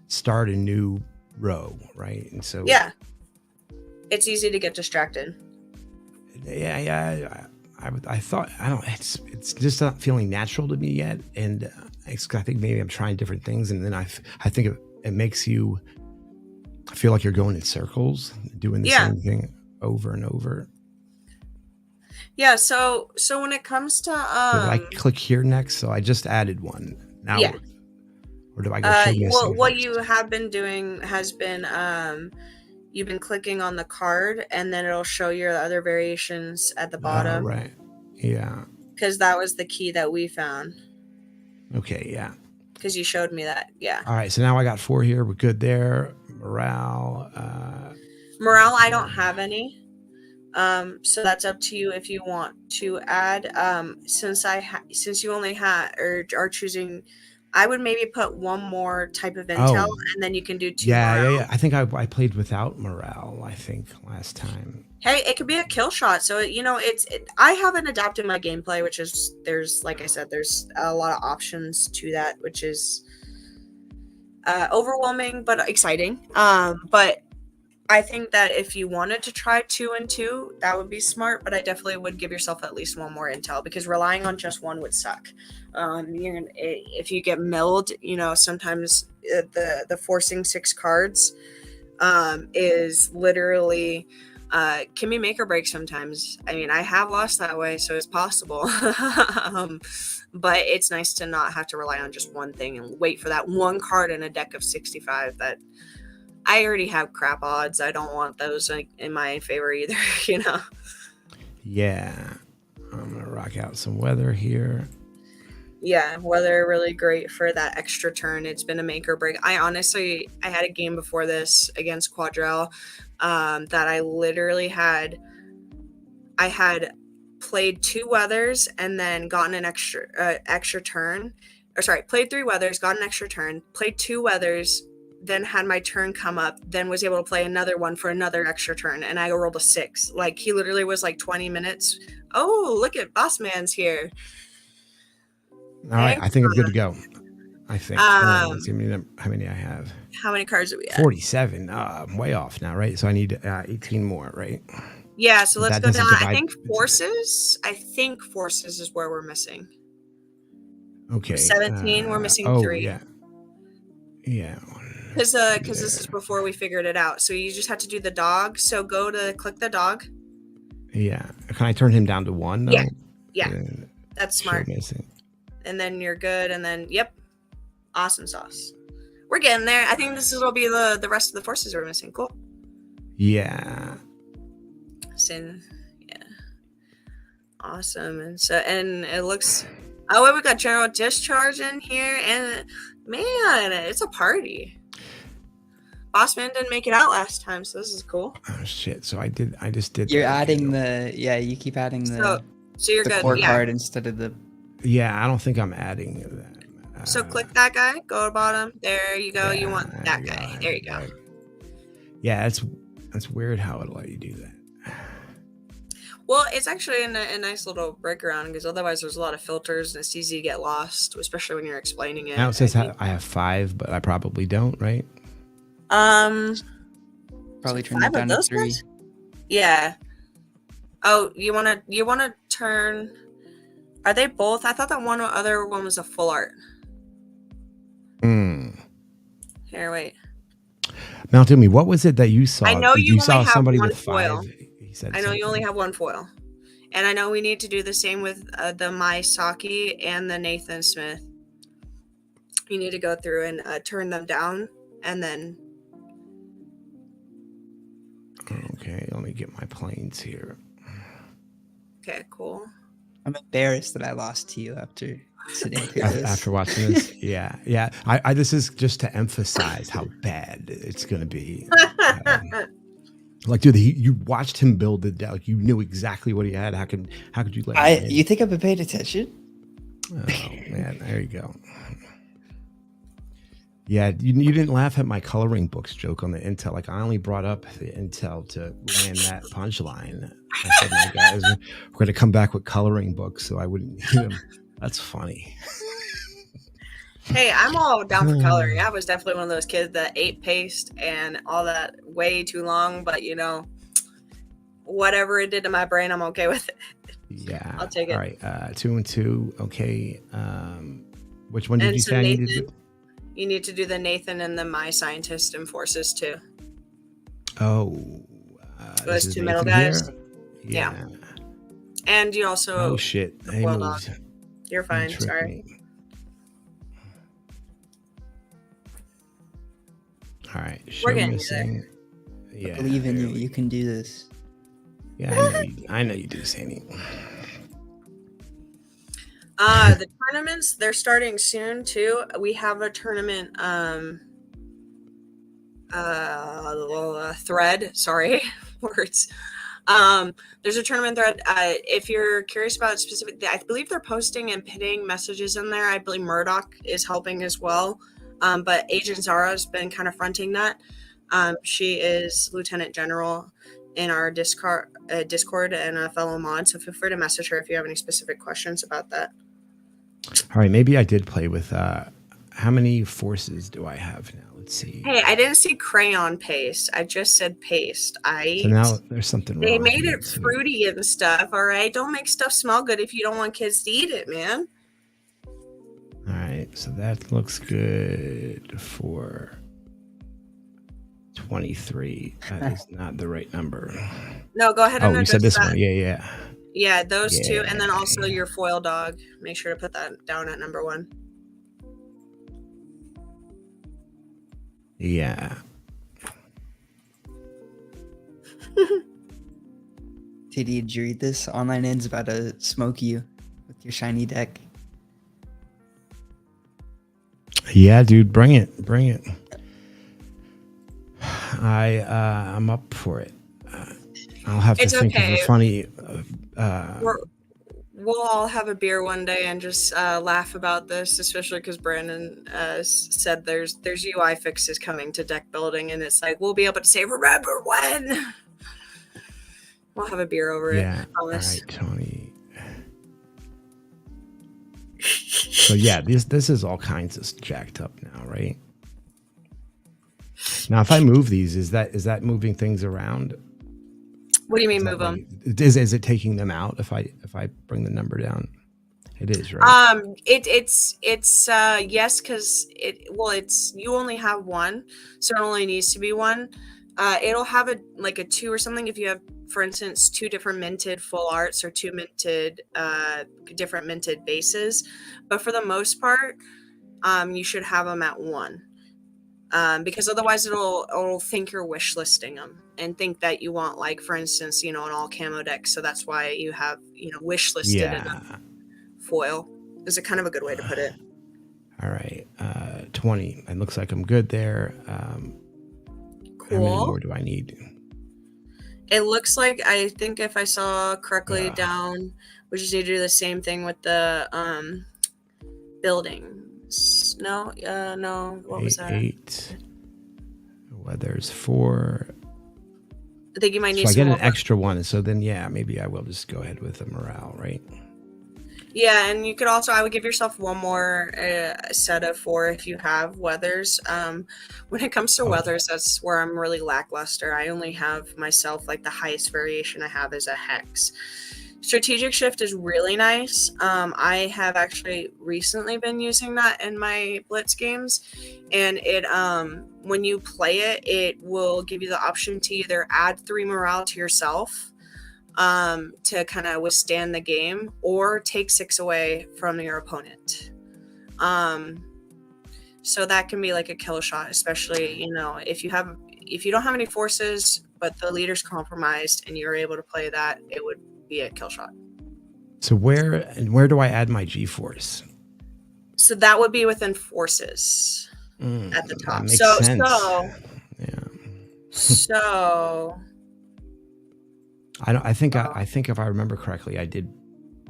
start a new row, right? And so yeah, it's easy to get distracted. Yeah. I thought it's just not feeling natural to me yet, and I think maybe I'm trying different things, and then I think it makes you feel like you're going in circles, doing the same thing over and over. Yeah. So when it comes to did I click here next? So I just added one now. Yeah. Or do I go show missing? What you have been doing has been you've been clicking on the card, and then it'll show your other variations at the bottom. Right. Yeah. Because that was the key that we found. Okay. Yeah. Because you showed me that. Yeah. All right. So now I got 4 here. We're good there. Morale. Morale, I don't have any. So that's up to you if you want to add. Since you only are choosing, I would maybe put one more type of intel, and then you can do 2 morale. Yeah. I think I played without morale, I think, last time. Hey, it could be a kill shot. So, I haven't adapted my gameplay, which is, like I said, there's a lot of options to that, which is overwhelming, but exciting. But I think that if you wanted to try 2 and 2, that would be smart, but I definitely would give yourself at least one more intel, because relying on just one would suck. If you get milled, sometimes the forcing 6 cards is literally can be make or break sometimes. I mean, I have lost that way, so it's possible. But it's nice to not have to rely on just one thing and wait for that one card in a deck of 65 that I already have crap odds. I don't want those in my favor either, Yeah. I'm going to rock out some weather here. Yeah, weather really great for that extra turn. It's been a make or break. I had a game before this against Quadrell that I literally had played 2 weathers and then gotten an extra turn. Or sorry, played 3 weathers, got an extra turn, played 2 weathers, then had my turn come up, then was able to play another one for another extra turn, and I rolled a 6. Like, he literally was like 20 minutes. Oh, look at Boss Man's here. All right, I think I'm good to go. I think. Let's see how many I have. How many cards do we have? 47. I'm way off now, right? So I need 18 more, right? Yeah, so let's go down. I think forces is where we're missing. Okay. 17, we're missing 3. Yeah. Because this is before we figured it out. So you just have to do the dog. So click the dog. Yeah. Can I turn him down to 1? Though? Yeah. That's smart. Missing. And then you're good. And then, yep. Awesome sauce. We're getting there. I think will be the rest of the forces we're missing. Cool. Yeah. Yeah. Awesome. And it looks... Oh, wait, we got General Discharge in here. And, man, it's a party. Bossman didn't make it out last time, so this is cool. Oh shit! So I just did. You're adding you keep adding the. So you're the good. core card instead of the. Yeah, I don't think I'm adding that. So click that guy. Go to bottom. There you go. You want that guy. There you go. Yeah, that's weird how it'll let you do that. Well, it's actually a nice little break around, because otherwise there's a lot of filters and it's easy to get lost, especially when you're explaining it. Now it says I have 5, but I probably don't, right? Probably turn it down to 3. Yeah. Oh, you wanna turn? Are they both? I thought that other one was a full art. Here, wait. Now tell me, what was it that you saw? I know you you only saw have somebody one with foil. 5. He said I know something. you only have one foil. And I know we need to do the same with the Warsaken and the Nathan Smith. You need to go through and turn them down, and then. Okay, let me get my planes here. Okay, cool. I'm embarrassed that I lost to you after sitting through this. After watching this, yeah. I this is just to emphasize how bad it's gonna be. Like, dude, you watched him build the deck. Like, you knew exactly what he had. How could you let him win? You think I've been paying attention? Oh man, there you go. Yeah, you didn't laugh at my coloring books joke on the intel. Like, I only brought up the intel to land that punchline. I said, my guys, we're going to come back with coloring books, so I wouldn't need them. That's funny. Hey, I'm all down for coloring. I was definitely one of those kids that ate paste and all that way too long, but whatever it did to my brain, I'm okay with it. Yeah. I'll take it. All right. 2 and 2. Okay. Which one did you say I needed to do? You need to do the Nathan and the My Scientist and Forces too. Oh. Those two middle guys. Yeah. And you also. Oh, shit. They moved. You're fine. Sorry. All right. We're getting missing. Yeah. I believe in you. You can do this. Yeah, I know you do, Sandy. The tournaments, they're starting soon too. We have a tournament thread. Sorry, words. There's a tournament thread. If you're curious about specific, I believe they're posting and pinning messages in there. I believe Murdoch is helping as well. But Agent Zara's been kind of fronting that. She is Lieutenant General in our Discord and a fellow mod. So feel free to message her if you have any specific questions about that. All right, maybe I did play with. How many forces do I have now? Let's see. Hey, I didn't see crayon paste. I just said paste. So now there's something wrong. They made it fruity and stuff. All right, don't make stuff smell good if you don't want kids to eat it, man. All right, so that looks good for 23. That is not the right number. No, go ahead and you said this one. Yeah. Yeah, those two, and then also your foil dog. Make sure to put that down at number 1. Yeah. TD, did you read this? Online In's about to smoke you with your shiny deck. Yeah, dude, bring it. I'm up for it. I'll have to think of a funny. We'll all have a beer one day and just laugh about this, especially because Brandon said there's UI fixes coming to deck building, and it's like we'll be able to say, "Remember when?" We'll have a beer over it. I promise. All right, Tony. So yeah, this is all kinds of jacked up now, right? Now, if I move these, is that moving things around? What do you mean move them? Is it taking them out if I bring the number down? It is, right? It's yes, because you only have one, so it only needs to be one. It'll have a 2 or something if you have, for instance, 2 different minted full arts or 2 minted different minted bases. But for the most part, you should have them at 1. Because otherwise it'll think you're wish listing them and think that you want, like, for instance, an all camo deck. So that's why you have, wish listed in a foil. Is a kind of a good way to put it. All right. 20. It looks like I'm good there. Cool. How many more do I need? It looks like, I think if I saw correctly down, we just need to do the same thing with the buildings. No. What was that? 8. Weather's 4. I think you might need so I get an extra one. So then, maybe I will just go ahead with the morale, right? Yeah, and you could also, I would give yourself one more set of 4 if you have weathers. When it comes to weathers, that's where I'm really lackluster. I only have myself, like the highest variation I have is a hex. Strategic shift is really nice. I have actually recently been using that in my blitz games, and it when you play it, it will give you the option to either add 3 morale to yourself to kind of withstand the game, or take 6 away from your opponent. So that can be like a kill shot, especially, you know, if you don't have any forces, but the leader's compromised and you're able to play that, it would be a kill shot. So where do I add my G-force? So that would be within forces at the top. That makes sense. So I think if I remember correctly, I did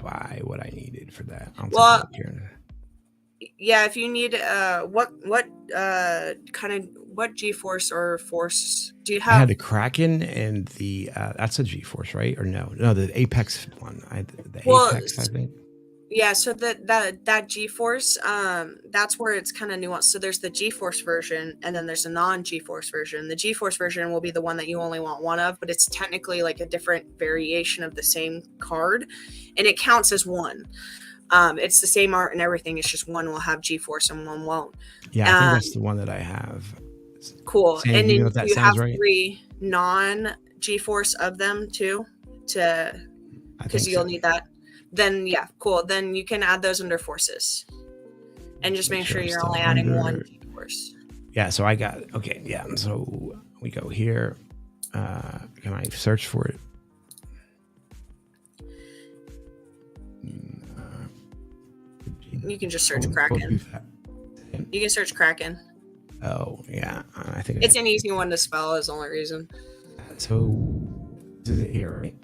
buy what I needed for that. Well, yeah, if you need what G-force or force do you have? I had the Kraken and the that's a G-force, right? Or no, the Apex one. Apex, I think. Yeah, so that G-force, that's where it's kind of nuanced. So there's the G-force version, and then there's a non-G-force version. The G-force version will be the one that you only want one of, but it's technically like a different variation of the same card, and it counts as one. It's the same art and everything. It's just one will have G-force and one won't. Yeah, I think that's the one that I have. Cool. Sam, and you then you have right? 3 non-G-force of them too, because you'll need that. Then yeah, cool. Then you can add those under forces, and just make sure you're only adding one G-force. Yeah. So I got it. Okay. Yeah. So we go here. Can I search for it? You can just search Kraken. You can search Kraken. Oh yeah, I think it's an easy one to spell. Is the only reason. So is it here, right?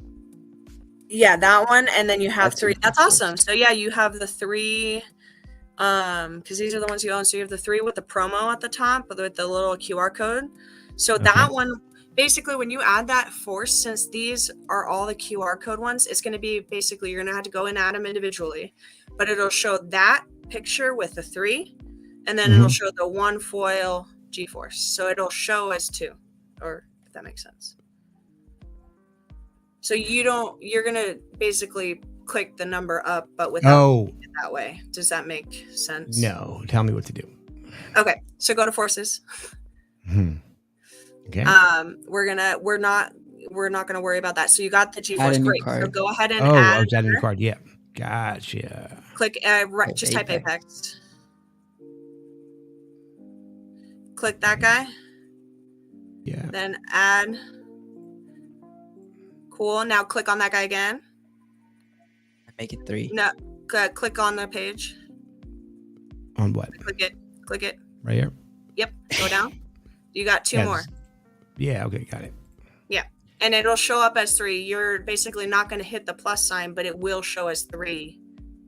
Yeah, that one, and then you have 3. That's awesome. So yeah, you have the 3, because these are the ones you own. So you have the 3 with the promo at the top, with the little QR code. So that one, basically, when you add that force, since these are all the QR code ones, it's going to be basically you're going to have to go and add them individually, but it'll show that picture with the 3, and then it'll show the 1 foil G-force. So it'll show as 2, or if that makes sense. So you're going to basically click the number up, but without it that way. Does that make sense? No. Tell me what to do. Okay. So go to forces. Okay. We're not going to worry about that. So you got the G-force. Great. So go ahead and add a new card. Yeah. Gotcha. Click just type Apex. Click that guy. Yeah. Then add. Cool. Now click on that guy again. Make it 3. No, click on the page. On what? Click it. Right here? Yep. Go down. You got 2 more. Yeah, okay, got it. Yeah. And it'll show up as 3. You're basically not going to hit the plus sign, but it will show as 3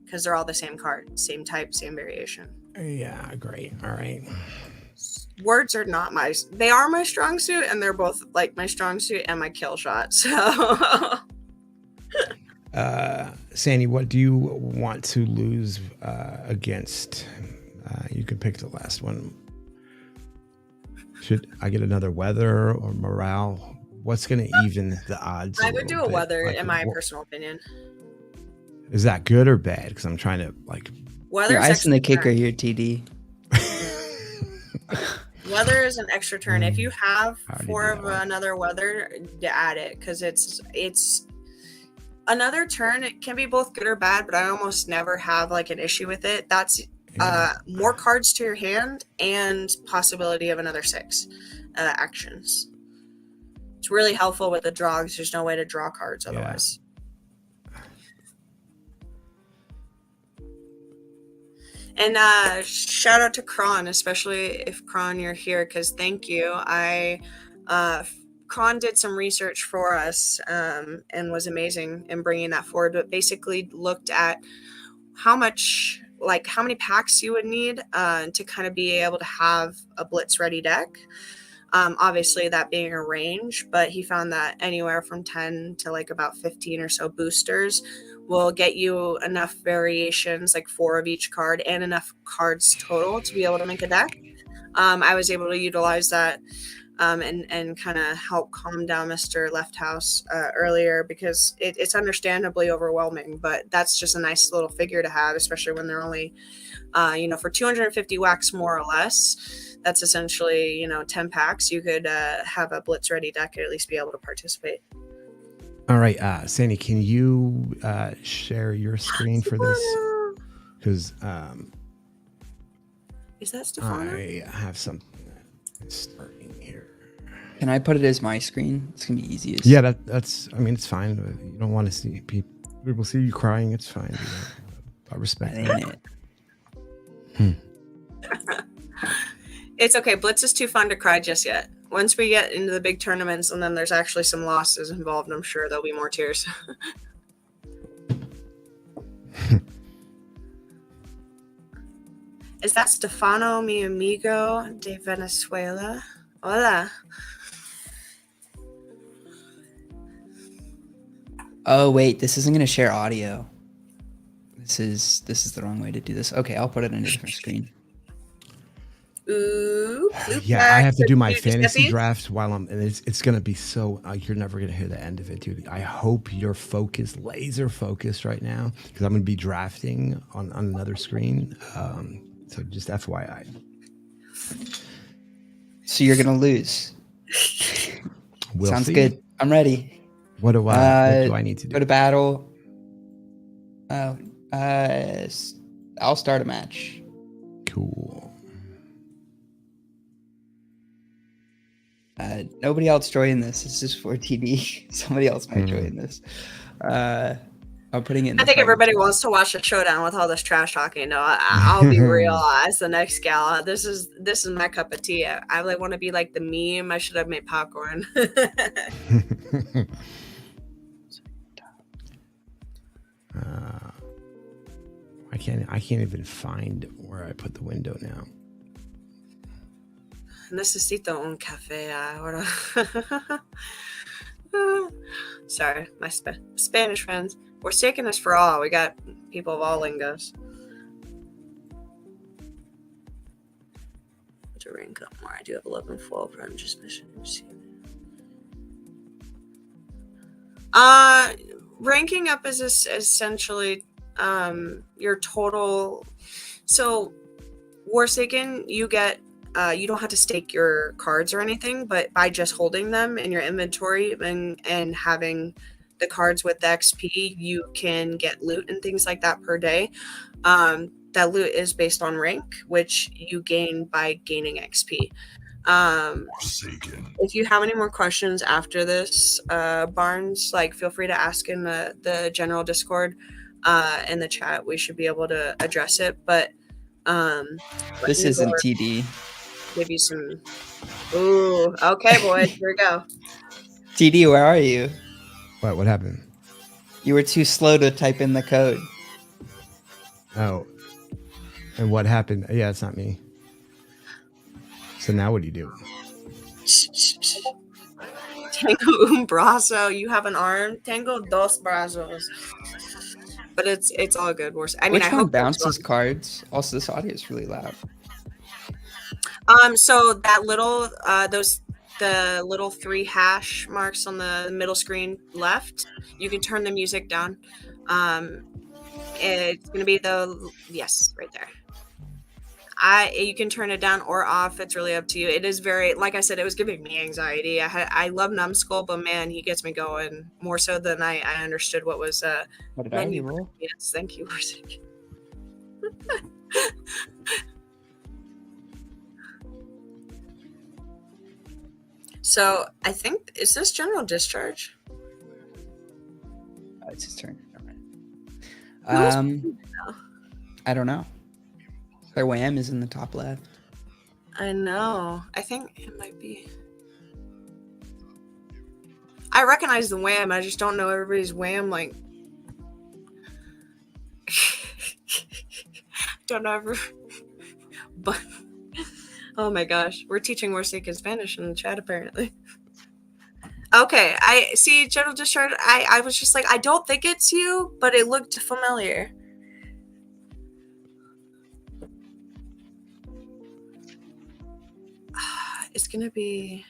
because they're all the same card, same type, same variation. Yeah, great. All right. Words are not they are my strong suit, and they're both like my strong suit and my kill shot. So Sandy, what do you want to lose against? You can pick the last one. Should I get another weather or morale? What's going to even the odds? I would do a weather, in my personal opinion. Is that good or bad? Because I'm trying to weather. You're icing the kicker here, TD. Weather is an extra turn. If you have 4 of another weather, add it, because it's another turn. It can be both good or bad, but I almost never have like an issue with it. That's more cards to your hand and possibility of another 6 actions. It's really helpful with the draw because there's no way to draw cards otherwise. And shout out to Kron, especially if Kron you're here, because thank you. Kron did some research for us and was amazing in bringing that forward. But basically looked at how many packs you would need to kind of be able to have a blitz ready deck. Obviously that being a range, but he found that anywhere from 10 to like about 15 or so boosters will get you enough variations, like 4 of each card, and enough cards total to be able to make a deck. I was able to utilize that and kind of help calm down Mr. Left House earlier, because it's understandably overwhelming, but that's just a nice little figure to have, especially when they're only, for 250 wax more or less. That's essentially, 10 packs. You could have a blitz ready deck and at least be able to participate. All right, Sandy, can you share your screen for this? Because is that Stefano? I have something starting here. Can I put it as my screen? It's gonna be easiest. Yeah, that's. I mean, it's fine. You don't want to see people see you crying. It's fine. I respect that. Ain't it? It's okay. Blitz is too fun to cry just yet. Once we get into the big tournaments and then there's actually some losses involved, I'm sure there'll be more tears. Is that Stefano, mi amigo de Venezuela? Hola. Oh wait, this isn't gonna share audio. This is the wrong way to do this. Okay, I'll put it on a different screen. Ooh, yeah, I have to do my fantasy draft while and it's gonna be so you're never gonna hear the end of it, dude. I hope you're focused, laser focused right now, because I'm gonna be drafting on another screen. So just FYI. So you're gonna lose. We'll Sounds see. good. I'm ready. What do I need to do? Go to battle. I'll start a match. Cool. Nobody else join this. This is for TD. Somebody else might join this. I'm putting it in. I think everybody wants to watch a showdown with all this trash talking. No, I'll be real. As the next gal, this is my cup of tea. I like want to be like the meme. I should have made popcorn. I can't even find where I put the window now. Necesito un café ahora. Sorry, my Spanish friends. Warsaken is for all. We got people of all lingos. To rank up more. I do have 11 full, but I'm just missing. Ranking up is essentially your total. So Warsaken, you get you don't have to stake your cards or anything, but by just holding them in your inventory and having the cards with the XP, you can get loot and things like that per day. That loot is based on rank, which you gain by gaining XP. If you have any more questions after this, Barnes, feel free to ask in the general Discord in the chat. We should be able to address it. But this isn't TD. Give you some. Ooh, okay, boys, here we go. TD, where are you? What happened? You were too slow to type in the code. Oh, and what happened? Yeah, it's not me. So now what do you do? Tengo un brazo. You have an arm. Tengo dos brazos. But it's all good. I mean, Which I one hope bounces cards? Also, this audio is really loud. So that little the little 3 hash marks on the middle screen left, you can turn the music down. It's gonna be yes, right there. You can turn it down or off. It's really up to you. It is very, like I said, it was giving me anxiety. I love Numbskull, but man, he gets me going more so than I understood what was what did I roll? Yes, thank you. So I think, is this general discharge? It's his turn. I don't know. Their wham is in the top left. I know. I think it might be. I recognize the wham. I just don't know everybody's wham. Don't know but Oh my gosh, we're teaching Warsaken Spanish in the chat apparently. Okay, I see. General Discharge. I was just like, I don't think it's you, but it looked familiar. It's gonna be.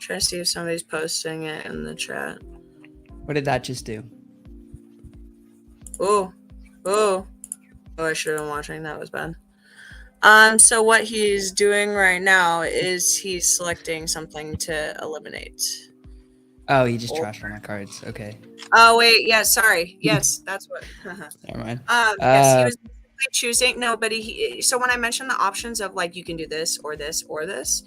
Trying to see if somebody's posting it in the chat. What did that just do? Oh, I should have been watching. That was bad. So what he's doing right now is he's selecting something to eliminate. Oh, he just trashed all my cards. Okay. Oh wait, yeah, sorry. Yes, that's what. Never mind. Yes, he was choosing. No, but so when I mentioned the options of like you can do this or this or this,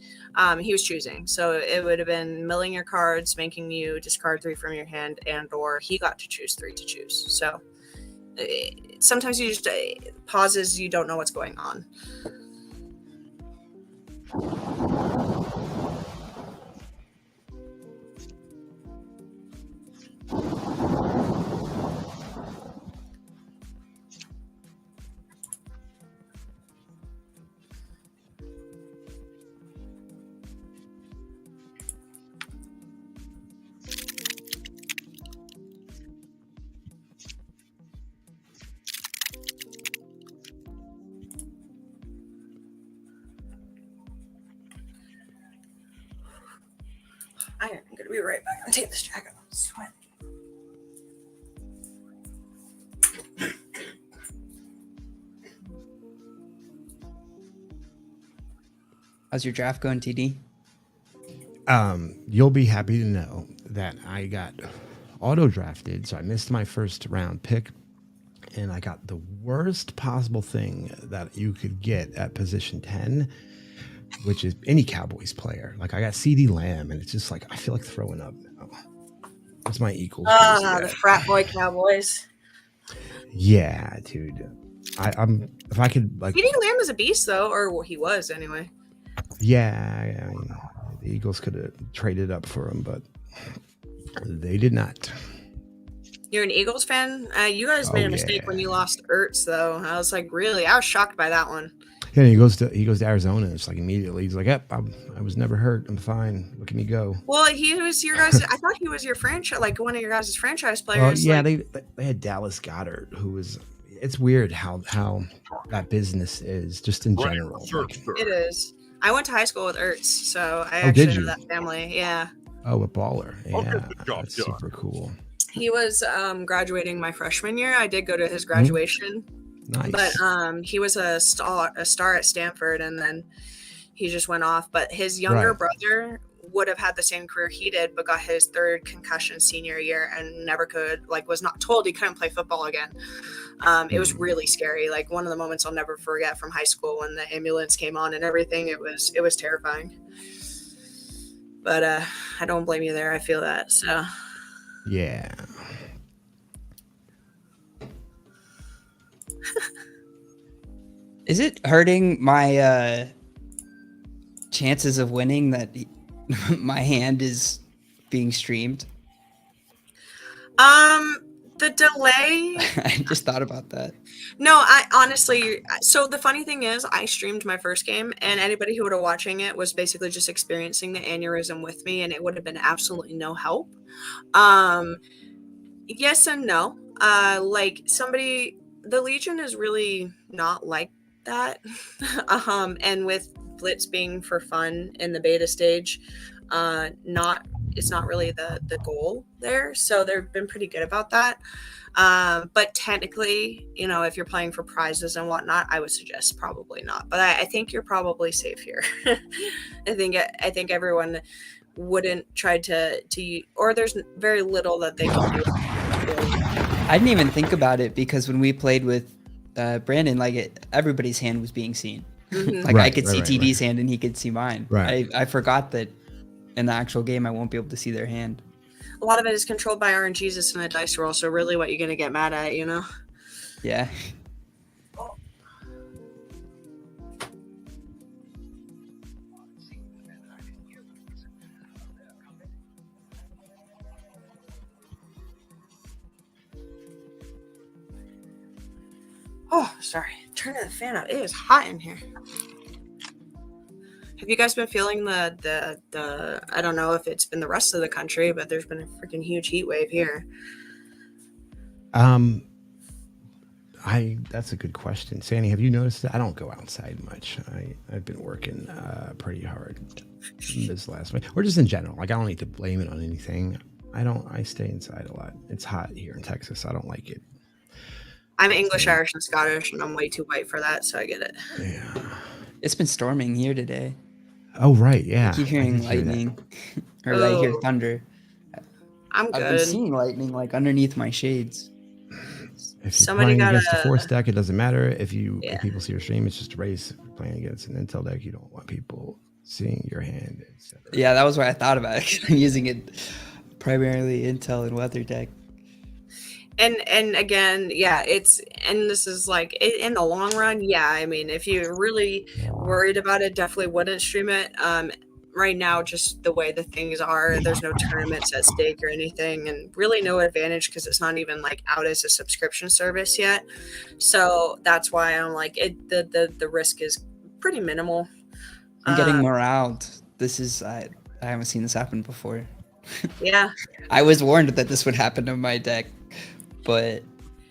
he was choosing. So it would have been milling your cards, making you discard 3 from your hand, and or he got to choose 3 to choose. So sometimes you just pauses. You don't know what's going on. I'm gonna be right back. I'll take this jacket off. Sweat. How's your draft going, TD? You'll be happy to know that I got auto drafted, so I missed my first round pick, and I got the worst possible thing that you could get at position 10, which is any Cowboys player. Like I got CD Lamb, and it's just like I feel like throwing up now. That's my Eagles. The frat boy Cowboys. Yeah, dude. I'm if I could like. CD Lamb is a beast though, or well, he was anyway. Yeah, I mean, the Eagles could have traded up for him, but they did not. You're an Eagles fan? You guys made a mistake when you lost Ertz, though. I was like, really? I was shocked by that one. Yeah, he goes to Arizona. It's like immediately he's like, "Yep, I was never hurt. I'm fine. Look at me go." Well, he was your guys. I thought he was your franchise, like one of your guys' franchise players. Well, yeah, like, they had Dallas Goedert, who was. It's weird how that business is just in general. Like, it is. I went to high school with Ertz, so I actually know that family. Yeah. Oh, a baller. Yeah, that's super cool. He was graduating my freshman year. I did go to his graduation. Nice. But he was a star at Stanford, and then he just went off. But his younger brother would have had the same career he did, but got his 3rd concussion senior year and never could, like, was not told he couldn't play football again. It was really scary. Like one of the moments I'll never forget from high school when the ambulance came on and everything. It was terrifying. But I don't blame you there. I feel that. So yeah. Is it hurting my chances of winning that my hand is being streamed? The delay. I just thought about that. No, I honestly. So the funny thing is, I streamed my first game, and anybody who would have watching it was basically just experiencing the aneurysm with me, and it would have been absolutely no help. Yes and no. Like somebody, the Legion is really not like that. And with Blitz being for fun in the beta stage, it's not really the goal there. So they've been pretty good about that. But technically, if you're playing for prizes and whatnot, I would suggest probably not. But I think you're probably safe here. I think everyone wouldn't try to or there's very little that they can do. I didn't even think about it because when we played with Brandon, like everybody's hand was being seen. Mm-hmm. Like I could see TD's hand and he could see mine. Right. I forgot that in the actual game I won't be able to see their hand. a lot of it is controlled by RNGs and a dice roll. So really, what you're gonna get mad at, you know? Yeah. Oh, sorry. Turning the fan up. It is hot in here. Have you guys been feeling the I don't know if it's been the rest of the country, but there's been a freaking huge heat wave here. That's a good question. Sandy, have you noticed that? I don't go outside much. I've been working pretty hard this last week, or just in general. Like, I don't need to blame it on anything. I stay inside a lot. It's hot here in Texas. I don't like it. I'm English, Irish, and Scottish, and I'm way too white for that, so I get it. Yeah. It's been storming here today. Oh, right. Yeah. I keep hearing lightning. Or I hear thunder. I'm good. I've been seeing lightning like underneath my shades. If you're playing against the Force deck, it doesn't matter. If people see your stream, it's just a race. If you're playing against an Intel deck, you don't want people seeing your hand, etc. Yeah, that was what I thought about it. I'm using it primarily Intel and weather deck. And again, yeah, this is like in the long run, yeah. I mean, if you're really worried about it, definitely wouldn't stream it. Right now, just the way the things are, there's no tournaments at stake or anything, and really no advantage because it's not even like out as a subscription service yet. So that's why I'm like, the risk is pretty minimal. I'm getting moraled. I haven't seen this happen before. Yeah. I was warned that this would happen to my deck, but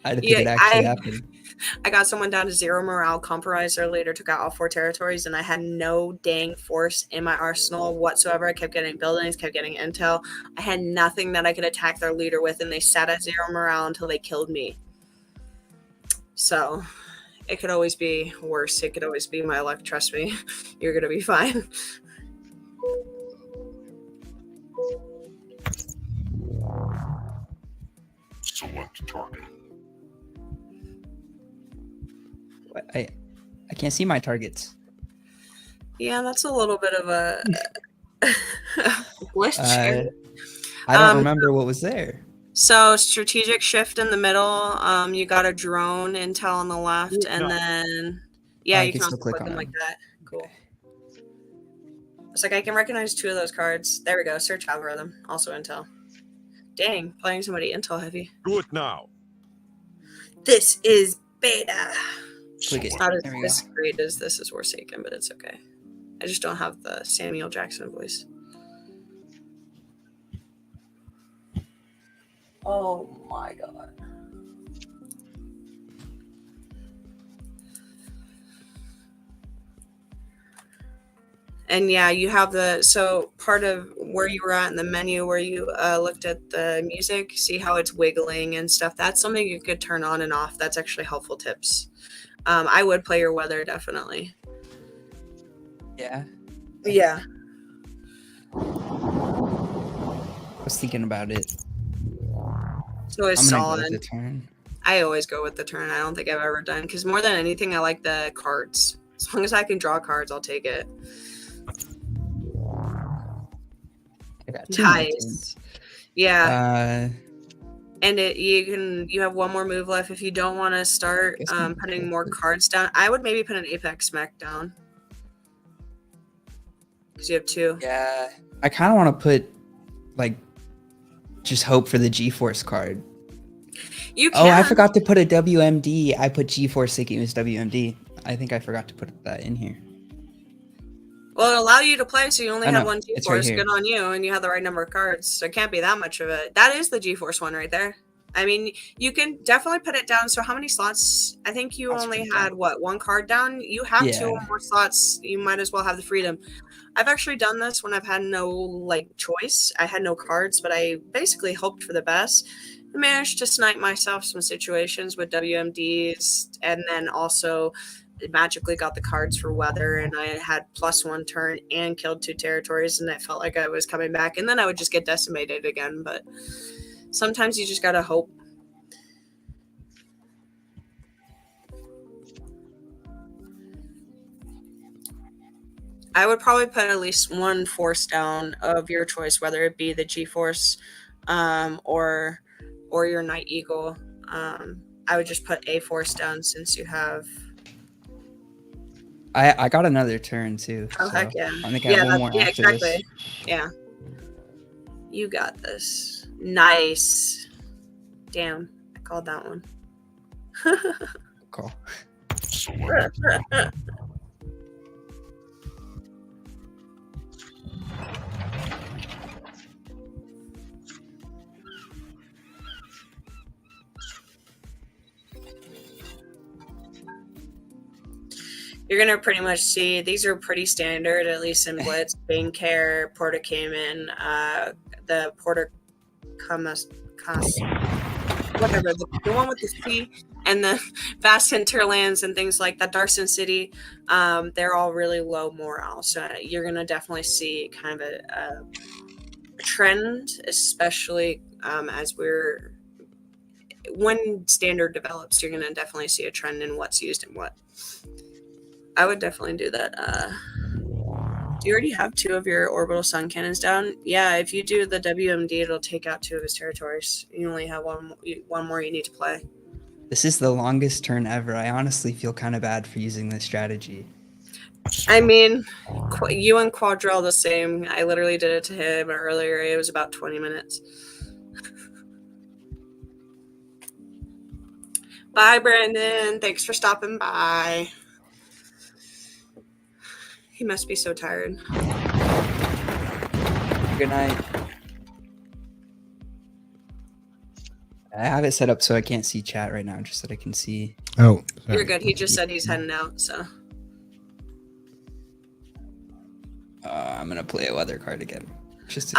I didn't think it actually happened. I got someone down to 0 morale, compromised her later, took out all 4 territories, and I had no dang force in my arsenal whatsoever. I kept getting buildings, kept getting intel. I had nothing that I could attack their leader with, and they sat at 0 morale until they killed me. So it could always be worse. It could always be my luck. Trust me, you're going to be fine. Select target. I can't see my targets. Yeah, that's a little bit of a glitch. I don't remember what was there. So strategic shift in the middle. You got a drone intel on the left, and then you can also click them like that. Cool. It's like I can recognize 2 of those cards. There we go. Search algorithm, also intel. Dang, playing somebody intel heavy. Do it now. This is beta. Click it. It's not as great as this is Warsaken, but it's okay. I just don't have the Samuel Jackson voice. Oh my god. And yeah, you have so part of where you were at in the menu where you looked at the music, see how it's wiggling and stuff. That's something you could turn on and off. That's actually helpful tips. I would play your weather, definitely. Yeah. Yeah. I was thinking about it. So it's solid. Go with the turn. I always go with the turn. I don't think I've ever done, because more than anything, I like the cards. As long as I can draw cards, I'll take it. I got 2 nice. Yeah. And you have 1 more move left. If you don't want to start putting more cards down, I would maybe put an Apex mech down. Because you have 2. Yeah. I kind of want to put, like, just hope for the GeForce card. You can. Oh, I forgot to put a WMD. I put GeForce thinking it was WMD. I think I forgot to put that in here. Well, it'll allow you to play, so you only have 1 GeForce. Right, good on you, and you have the right number of cards. So it can't be that much of it. That is the GeForce one right there. I mean, you can definitely put it down. So how many slots? I think you only had, 1 card down? You have 2 or more slots. You might as well have the freedom. I've actually done this when I've had no, choice. I had no cards, but I basically hoped for the best. I managed to snipe myself some situations with WMDs, and then also magically got the cards for weather, and I had +1 turn and killed 2 territories, and it felt like I was coming back, and then I would just get decimated again. But sometimes you just gotta hope. I would probably put at least 1 force down of your choice, whether it be the GeForce or your Night Eagle. I would just put A Force down since you have. I got another turn too. Oh, so heck yeah. I think I have one more after exactly. this. Yeah. You got this. Nice. Damn, I called that one. Cool. Select target. You're going to pretty much see, these are pretty standard, at least in Blitz. Bane Care, Porta Cayman, the Porta Camas, whatever, the one with the C, and the Vast Hinterlands and things like that, Darson City, they're all really low morale. So you're going to definitely see kind of a trend, especially as when standard develops, you're going to definitely see a trend in what's used and what. I would definitely do that. Do you already have 2 of your orbital sun cannons down? Yeah, if you do the WMD, it'll take out 2 of his territories. You only have one more you need to play. This is the longest turn ever. I honestly feel kind of bad for using this strategy. I mean, you and Quadrell the same. I literally did it to him earlier. It was about 20 minutes. Bye, Brandon. Thanks for stopping by. He must be so tired. Good night. I have it set up so I can't see chat right now, just so that I can see. Oh, sorry. You're good. He just said he's heading out, so. I'm gonna play a weather card again. Just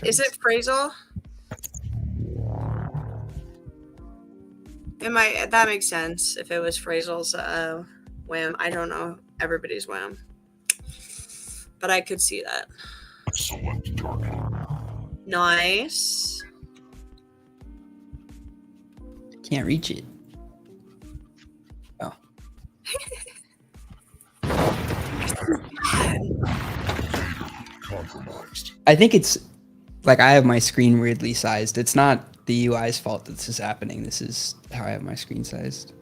Is it phrasal? That makes sense if it was Phrasel's wham. I don't know everybody's wham, but I could see that. Select target. Nice. Can't reach it. Oh. Compromised. I think it's like I have my screen weirdly sized. It's not the UI's fault that this is happening. This is how I have my screen sized.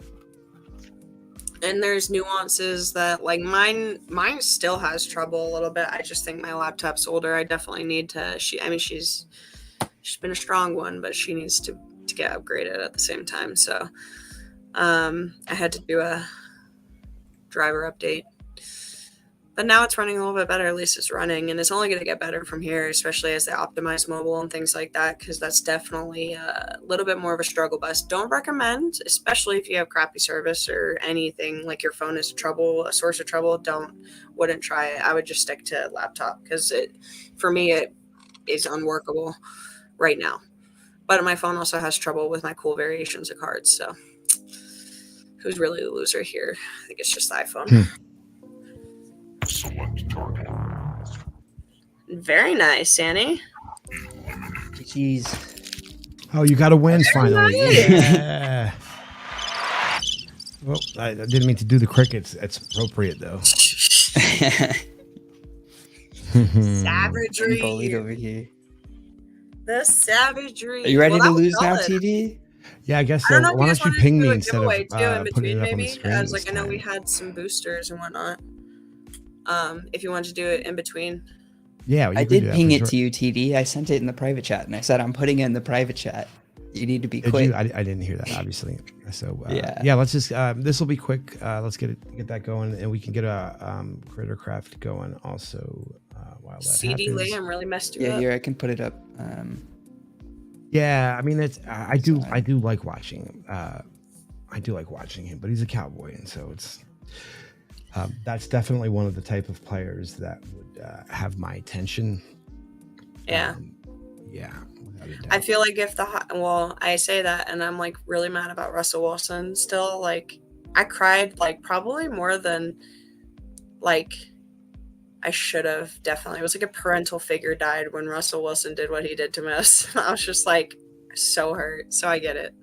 And there's nuances that like mine still has trouble a little bit. I just think my laptop's older. I definitely need to she's been a strong one, but she needs to get upgraded at the same time. So I had to do a driver update. But now it's running a little bit better. At least it's running, and it's only going to get better from here, especially as they optimize mobile and things like that, because that's definitely a little bit more of a struggle bus. Don't recommend, especially if you have crappy service or anything, like your phone is a source of trouble, wouldn't try it. I would just stick to laptop, because for me, it is unworkable right now. But my phone also has trouble with my cool variations of cards, so who's really the loser here? I think it's just the iPhone. Select target. Very nice, Annie. Jeez. Oh, you got a win finally. nice. Yeah. Well, I didn't mean to do the crickets. It's appropriate though. Savagery. Bullied over here. The savagery. Are you ready to that was lose now, solid. TD? Yeah, I guess I so. don't know if Why you guys don't you wanted ping to me do a instead of giveaway too in putting between, it up on the maybe. screen? I was this like, I know we time? had some boosters and whatnot. If you wanted to do it in between. Yeah, you I could do did that ping for it sure. to you, TD. I sent it in the private chat, and I said I'm putting it in the private chat. You need to be Did quick. you? I didn't hear that, obviously. So Yeah. Let's just this will be quick. Let's get that going, and we can get a Crittercraft going also while that CD happens. Lamb really messed you Yeah, up. here I can put it up. Yeah, I mean it's I do like watching. I do like watching him, but he's a cowboy, and so it's that's definitely one of the type of players that would have my attention. Yeah. Yeah. without a doubt. I feel like I say that and I'm like really mad about Russell Wilson still. Like I cried like probably more than like I should have. Definitely. It was like a parental figure died when Russell Wilson did what he did to us. I was just like so hurt. So I get it.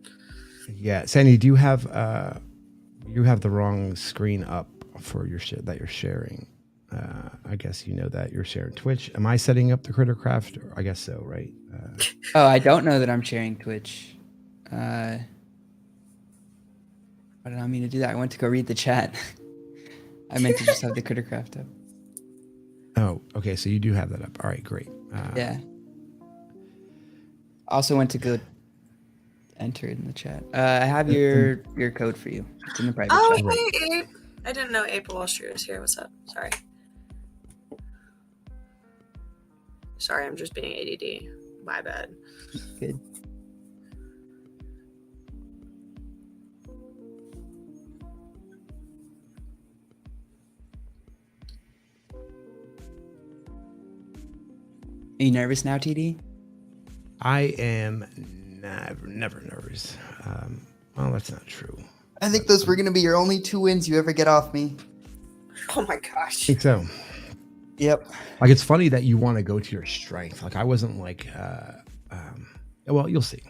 Yeah, Sandy, do you have the wrong screen up for your shit that you're sharing? I guess you know that you're sharing Twitch. Am I setting up the Crittercraft? I guess so, right? Oh, I don't know that I'm sharing Twitch. Why did I mean to do that? I went to go read the chat. I meant to just have the Crittercraft up. Oh, okay. So you do have that up. All right, great. Yeah. I also went to go enter it in the chat. I have your code for you. It's in the private Oh, chat. hey, Abe. I didn't know Abe Wall Street was here. What's up? Sorry. Sorry, I'm just being ADD. My bad. Good. Are you nervous now, TD? I am never nervous. Well, that's not true. I think those were going to be your only 2 wins you ever get off me. Oh my I gosh. think so. Yep. Like, it's funny that you want to go to your strength. Like, I wasn't like, well, you'll see.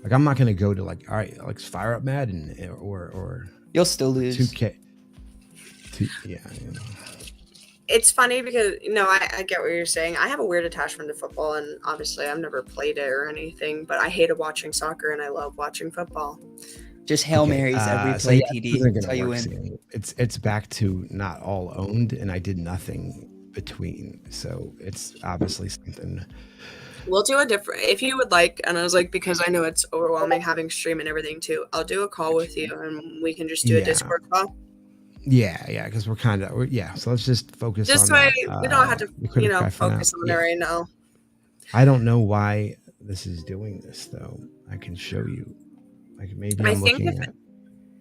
Like, I'm not going to go to like, all right, like fire up Madden or You'll still lose. 2K. Yeah. It's funny because, I get what you're saying. I have a weird attachment to football, and obviously I've never played it or anything, but I hated watching soccer and I love watching football. Just Hail Marys every play, TD. That's how you win. Sammy. It's back to not all owned, and I did nothing between. So it's obviously something. We'll do a different, if you would like, and I was like, because I know it's overwhelming having stream and everything too, I'll do a call with you and we can just do a Discord call. Yeah, because we're so let's just focus this on way that. we don't have to, focus on it right now. I don't know why this is doing this though. I can show you. Like maybe I'm looking at.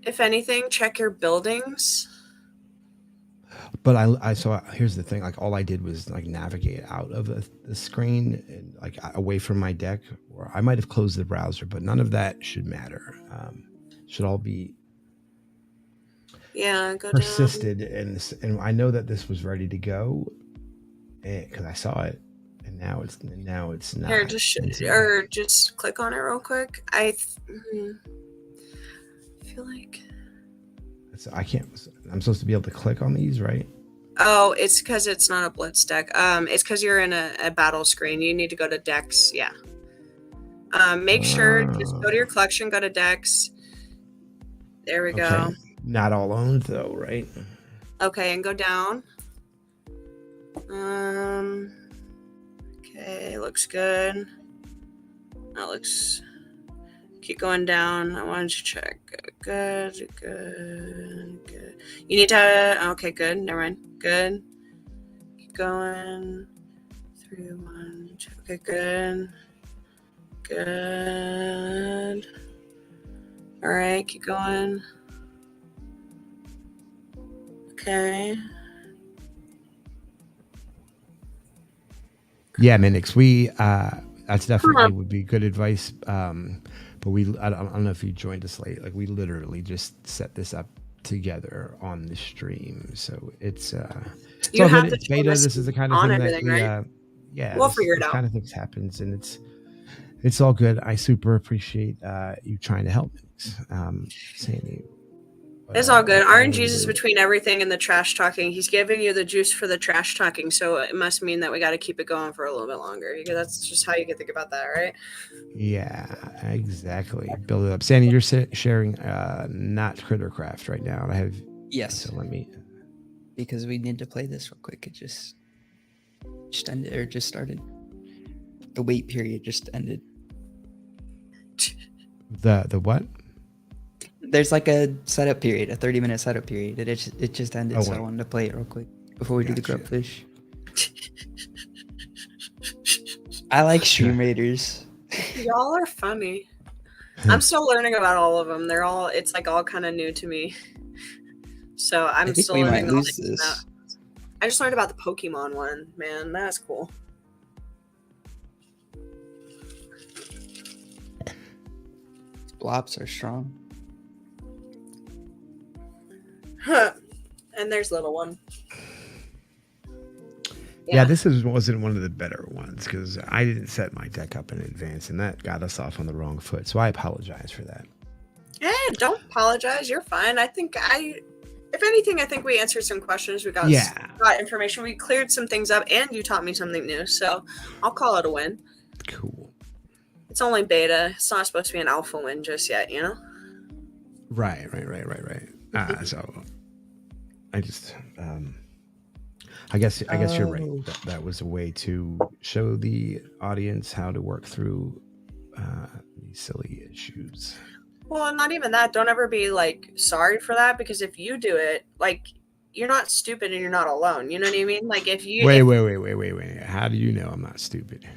If anything, check your buildings. But I saw. Here's the thing. Like all I did was like navigate out of the screen and like away from my deck, or I might have closed the browser, but none of that should matter. Should all be go persisted down. And I know that this was ready to go because I saw it, and now it's not. Here, just click on it real quick. I feel like I can't. I'm supposed to be able to click on these, right? Oh, it's because it's not a blitz deck. It's because you're in a battle screen. You need to go to decks. Yeah. Make sure just go to your collection, go to decks. There we go. Not all owned though, right? Okay, and go down. Okay, looks good. That looks. Keep going down. I wanted to check. Good. You need to. Okay, good. Never mind. Good. Keep going. 3, 1, 2. Okay, good. Good. All right, keep going. Okay. Yeah, Minix. That's definitely would be good advice. But I don't know if you joined us late. Like we literally just set this up together on the stream, so it's all good. It's beta. This is the kind of thing that we right? We'll figure it out. Kind of things happens, and it's all good. I super appreciate you trying to help me, Sammy. It's all good. RNG's is between everything and the trash talking. He's giving you the juice for the trash talking, so it must mean that we got to keep it going for a little bit longer. Because that's just how you can think about that, right? Yeah, exactly. Build it up. Sandy, you're sharing not Crittercraft right now. And I have yes. So let me. Because we need to play this real quick. It just ended or just started. The wait period just ended. The what? There's like a setup period, a 30-minute setup period. It just ended, so I wanted to play it real quick before we do the grubfish. I like Stream Raiders. Y'all are funny. I'm still learning about all of them. It's like all kind of new to me. So I'm still learning all this. I just learned about the Pokemon one. Man, that's cool. Blops are strong. And there's little one. Yeah, this wasn't one of the better ones because I didn't set my deck up in advance, and that got us off on the wrong foot. So I apologize for that. Don't apologize. You're fine. I think if anything, I think we answered some questions. We got got information. We cleared some things up, and you taught me something new. So I'll call it a win. Cool. It's only beta. It's not supposed to be an alpha win just yet, you know? Right. So I just, I guess you're right. That was a way to show the audience how to work through these silly issues. Well, not even that. Don't ever be like sorry for that, because if you do it, like, you're not stupid and you're not alone. You know what I mean? Like, if you wait. How do you know I'm not stupid?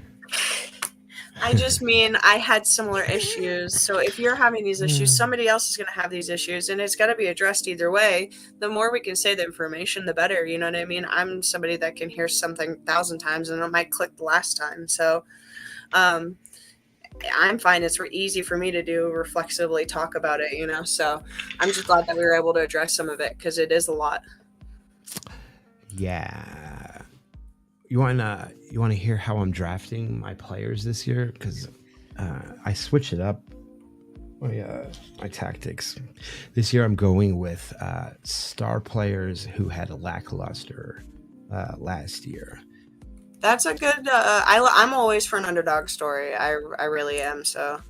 I just mean I had similar issues. So if you're having these issues, somebody else is going to have these issues, and it's got to be addressed either way. The more we can say the information, the better. You know what I mean? I'm somebody that can hear something 1,000 times and it might click the last time. So I'm fine. It's easy for me to do, reflexively talk about it, you know? So I'm just glad that we were able to address some of it, because it is a lot. Yeah. You want to hear how I'm drafting my players this year? Because I switch it up. My tactics this year. I'm going with star players who had a lackluster last year. That's a good. I'm always for an underdog story. I really am. So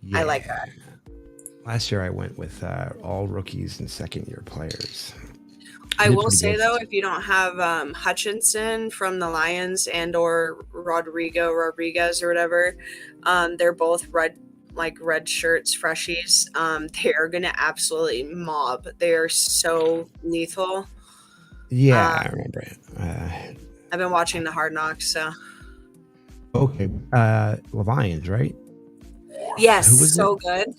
Yeah. I like that. Last year I went with all rookies and second-year players. I will say, though, if you don't have Hutchinson from the Lions and or Rodriguez or whatever, they're both red shirts, freshies. They're going to absolutely mob. They are so lethal. Yeah, I remember it. I've been watching the Hard Knocks, so. Okay. Lions, right? Yes, so good.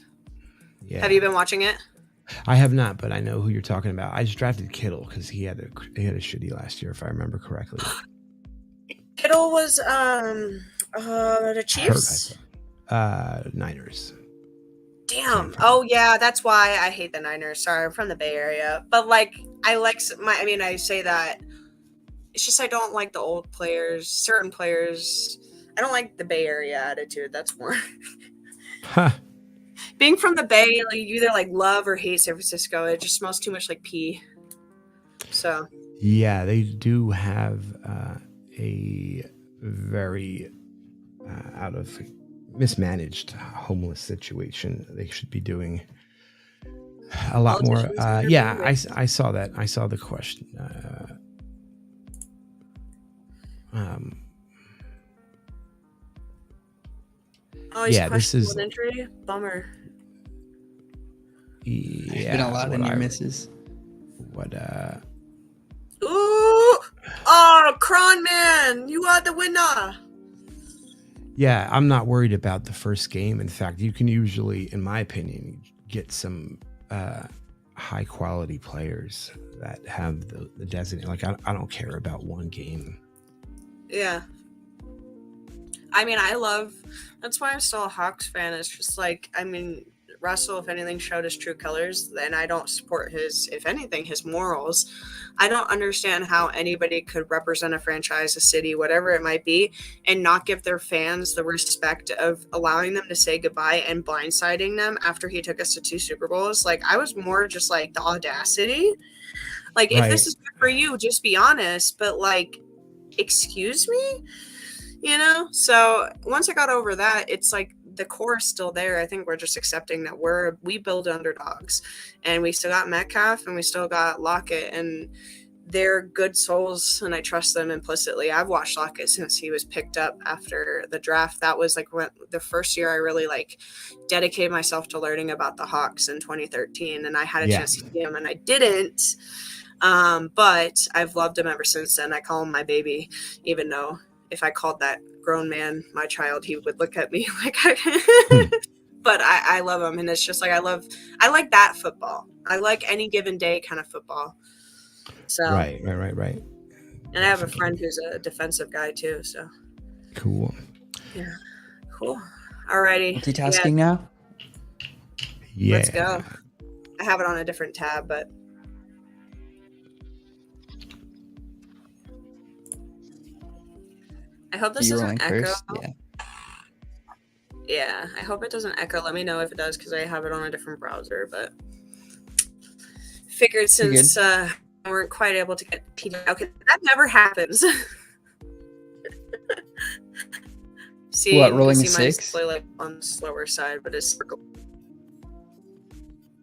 Yeah. Have you been watching it? I have not, but I know who you're talking about. I just drafted Kittle because he had a shitty last year, if I remember correctly. Kittle was the Chiefs? Niners. Damn. Oh yeah, that's why I hate the Niners. Sorry, I'm from the Bay Area, but like I say that it's just I don't like the old players, certain players. I don't like the Bay Area attitude. That's more. Huh. Being from the Bay, like, you either like love or hate San Francisco. It just smells too much like pee. So. Yeah, they do have a very out of mismanaged homeless situation. They should be doing a lot more. Yeah, I saw that. I saw the question. Yeah, this is injury. Bummer. Yeah, there's been a lot of near misses. Ooh! Oh, Kron man, you are the winner. Yeah, I'm not worried about the first game. In fact, you can usually, in my opinion, get some high quality players that have the designate. Like, I don't care about one game. Yeah. I mean, that's why I'm still a Hawks fan. It's just like, I mean, Russell, if anything, showed his true colors, then I don't support his morals. I don't understand how anybody could represent a franchise, a city, whatever it might be, and not give their fans the respect of allowing them to say goodbye and blindsiding them after he took us to 2 Super Bowls. Like, I was more just like the audacity. Like, if this is good for you, just be honest. But like, excuse me? You know? So once I got over that, it's like the core is still there. I think we're just accepting that we build underdogs, and we still got Metcalf and we still got Lockett, and they're good souls, and I trust them implicitly. I've watched Lockett since he was picked up after the draft. That was like the first year I really like dedicated myself to learning about the Hawks in 2013, and I had a chance to see him, and I didn't. But I've loved him ever since then. I call him my baby, even though if I called that grown man my child, he would look at me like but I love him, and it's just like I like that football. I like any given day kind of football. So right. And I have a friend who's a defensive guy too, so cool. Yeah. Cool. Alrighty. Multitasking now? Yeah. Let's go. I have it on a different tab, but I hope this doesn't echo. First? Yeah, I hope it doesn't echo. Let me know if it does, because I have it on a different browser, but Figured You're good. since we weren't quite able to get PD. Okay, that never happens. See, What, you can rolling a see my 6? display like on the slower side, but it's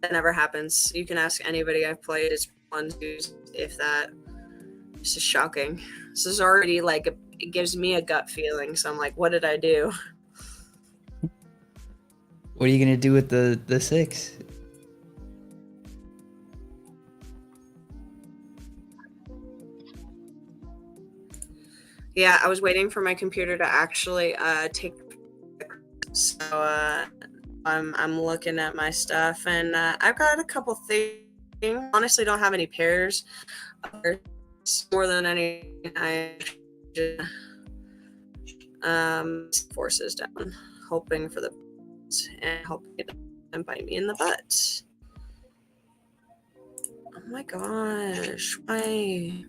that never happens. You can ask anybody I've played. It's one, two, if that. This is shocking. This is already like it gives me a gut feeling. So I'm like, what did I do? What are you gonna do with the 6? Yeah, I was waiting for my computer to actually take. So I'm looking at my stuff, and I've got a couple things. Honestly, don't have any pairs. More than any, I forces down, hoping for the and hoping it doesn't bite me in the butt. Oh my gosh, why?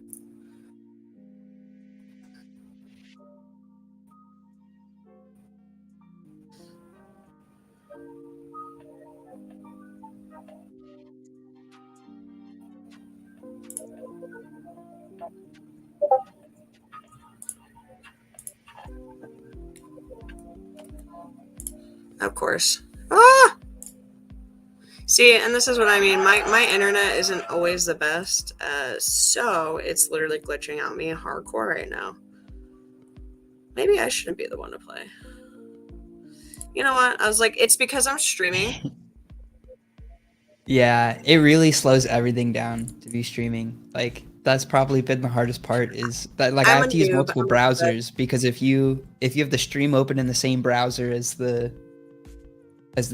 Of course. Ah! See, and this is what I mean. My internet isn't always the best, so it's literally glitching out me hardcore right now. Maybe I shouldn't be the one to play. You know what? I was like, it's because I'm streaming. Yeah, it really slows everything down to be streaming. Like that's probably been the hardest part is that like I I'm have a to use noob. multiple I'm a browsers because if you have the stream open in the same browser as the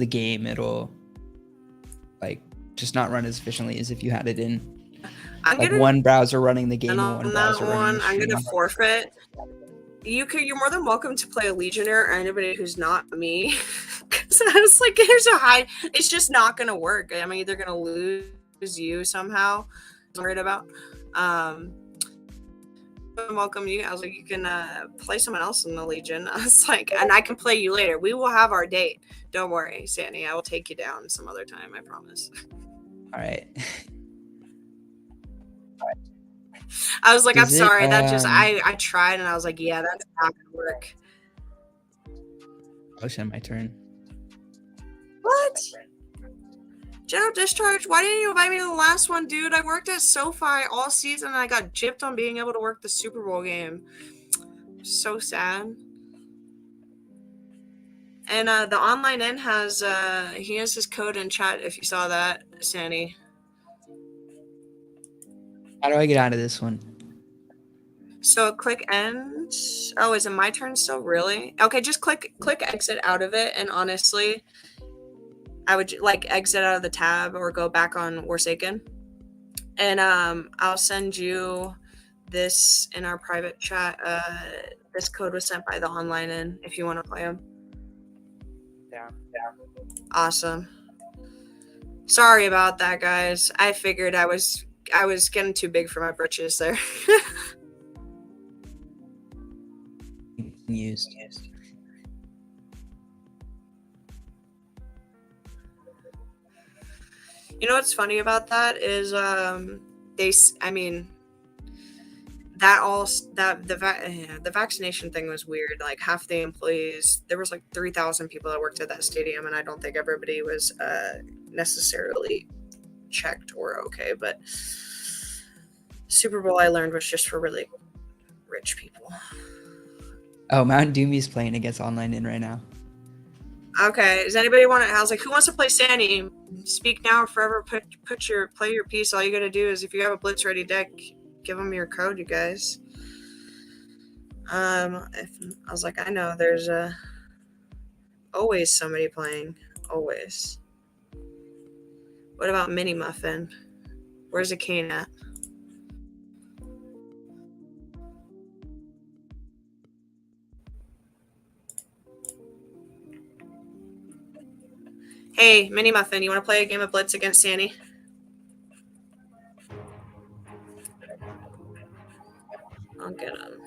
game, it'll like just not run as efficiently as if you had it in I'm like gonna one browser running the game and and on one that browser running one, the I'm stream. gonna forfeit. You're more than welcome to play a Legionnaire or anybody who's not me. Because I was like, there's a high. It's just not gonna work. I'm either gonna lose you somehow. I'm worried about. Welcome you. I was like, you can play someone else in the Legion. I was like, and I can play you later. We will have our date. Don't worry, Sandy. I will take you down some other time. I promise. All right. I was like, I'm Does it, sorry. That just I tried and I was like, yeah, that's not gonna work. Oh shit, my turn. What? General Discharge? Why didn't you invite me to the last one, dude? I worked at SoFi all season and I got gypped on being able to work the Super Bowl game. So sad. And the online in has he has his code in chat if you saw that, Sandy. How do I get out of this one? So click end. Oh, is it my turn still? Really? Okay, just click exit out of it. And honestly, I would like exit out of the tab or go back on Warsaken. And I'll send you this in our private chat. This code was sent by the online in if you want to play them. Yeah. Awesome. Sorry about that, guys. I figured I was getting too big for my britches there. Used. You know what's funny about that is the vaccination thing was weird. Like half the employees, there was like 3,000 people that worked at that stadium, and I don't think everybody was necessarily checked or okay. But Super Bowl, I learned, was just for really rich people. Oh, Mount Doomy's playing against online in right now. Okay, does anybody want to? I was like, who wants to play Sandy? Speak now or forever play your piece. All you gotta do is if you have a blitz ready deck, give them your code, you guys. I was like, I know there's always somebody playing, always. What about Mini Muffin? Where's the cane at? Hey, Mini Muffin, you want to play a game of Blitz against Sandy? I'll get him.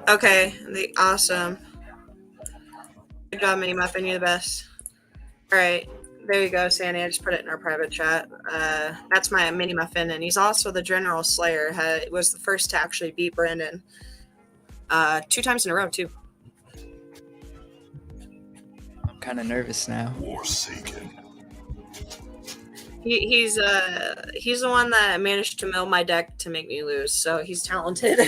Okay, awesome. Good job, Mini Muffin. You're the best. All right, there you go, Sandy. I just put it in our private chat. That's my Mini Muffin, and he's also the General Slayer. Was the first to actually beat Brandon 2 times in a row too. I'm kind of nervous now. Warsaken. He's the one that managed to mill my deck to make me lose, so he's talented.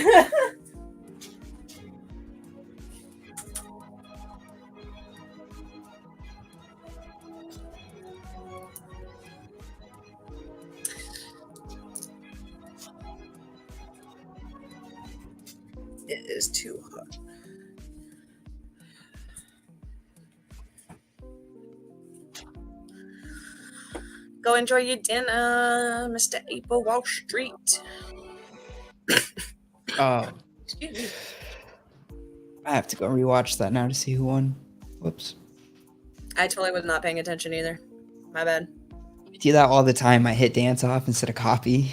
It is too hot. Go enjoy your dinner, Mr. April Wall Street. Oh, Excuse me. I have to go rewatch that now to see who won. Whoops. I totally was not paying attention either. My bad. I do that all the time. I hit dance off instead of copy.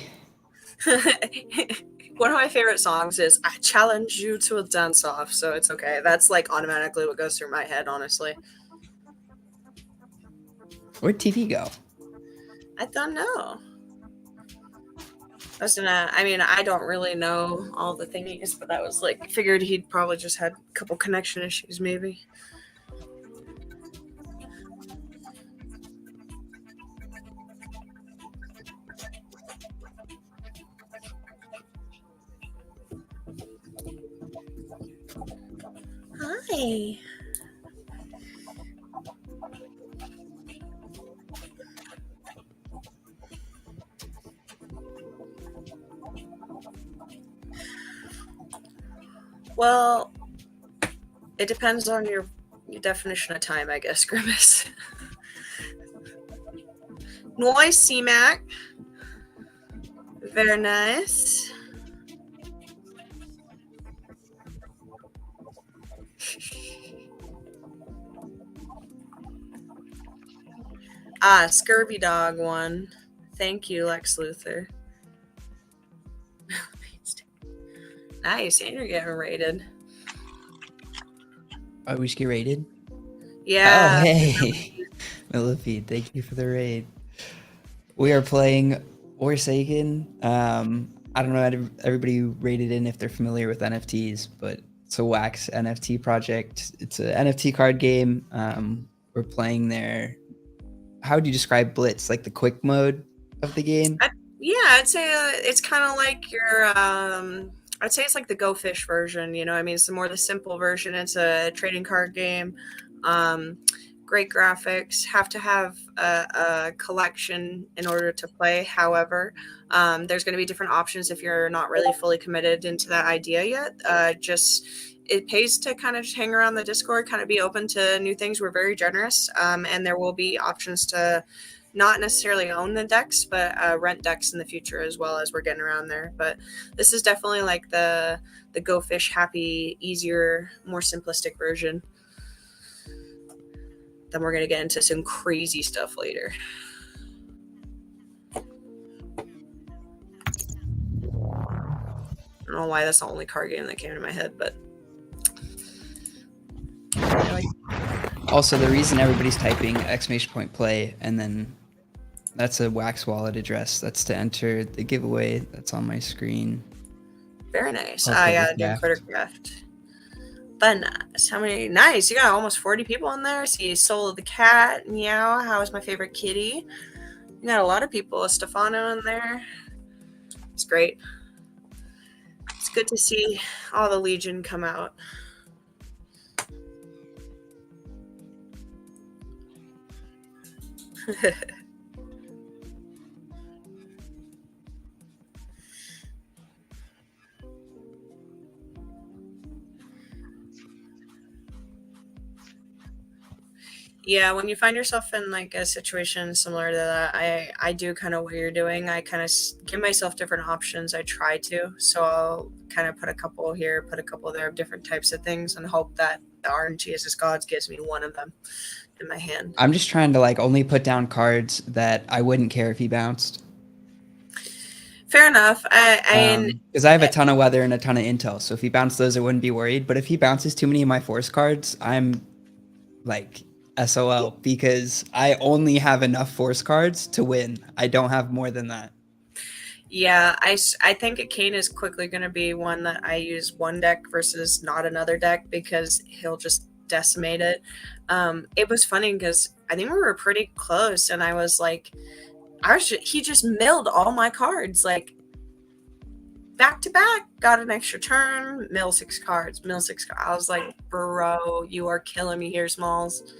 One of my favorite songs is I Challenge You to a Dance Off, so it's okay. That's like automatically what goes through my head, honestly. Where'd TV go? I don't know. I don't really know all the thingies, but I was like, figured he'd probably just had a couple connection issues, maybe. Hi. Well, it depends on your definition of time, I guess, Grimace. Noise, C-Mac. Very nice. Scurvy Dog won. Thank you, Lex Luthor. Nice, and you're getting rated. Oh, we just get raided? Yeah. Oh, hey. Millipede, thank you for the raid. We are playing Warsaken. I don't know everybody who raided in if they're familiar with NFTs, but it's a Wax NFT project. It's an NFT card game. We're playing there. How would you describe Blitz? Like the quick mode of the game? I'd say it's kind of like your I'd say it's like the Go Fish version, you know. I mean, it's more the simple version. It's a trading card game. Great graphics. Have to have a collection in order to play. However, there's going to be different options if you're not really fully committed into that idea yet. It pays to kind of just hang around the Discord, kind of be open to new things. We're very generous, and there will be options to not necessarily own the decks, but rent decks in the future as well, as we're getting around there. But this is definitely like the Go Fish happy, easier, more simplistic version. Then we're going to get into some crazy stuff later. I don't know why that's the only card game that came to my head, but Also, the reason everybody's typing !play and then that's a Wax wallet address. That's to enter the giveaway that's on my screen. Very nice. Also Yeah, the doing Crittercraft. But nice. How many? Nice. You got almost 40 people in there. See Soul of the Cat, Meow. How is my favorite kitty? You got a lot of people. Stefano in there. It's great. It's good to see all the Legion come out. Yeah, when you find yourself in like a situation similar to that, I do kind of what you're doing. I kind of give myself different options. I try to. So I'll kind of put a couple here, put a couple there of different types of things and hope that the RNG as Gods gives me one of them in my hand. I'm just trying to like only put down cards that I wouldn't care if he bounced. Fair enough. I Because I have a ton of weather and a ton of intel, so if he bounced those, I wouldn't be worried. But if he bounces too many of my force cards, I'm like SOL because I only have enough force cards to win. I don't have more than that. yeah, I think a Kane is quickly going to be one that I use one deck versus not another deck because he'll just decimate it. It was funny because I think we were pretty close, and I was like, he just milled all my cards like back to back. Got an extra turn, mill 6 cards, mill 6 cards. I was like, bro, you are killing me here, Smalls.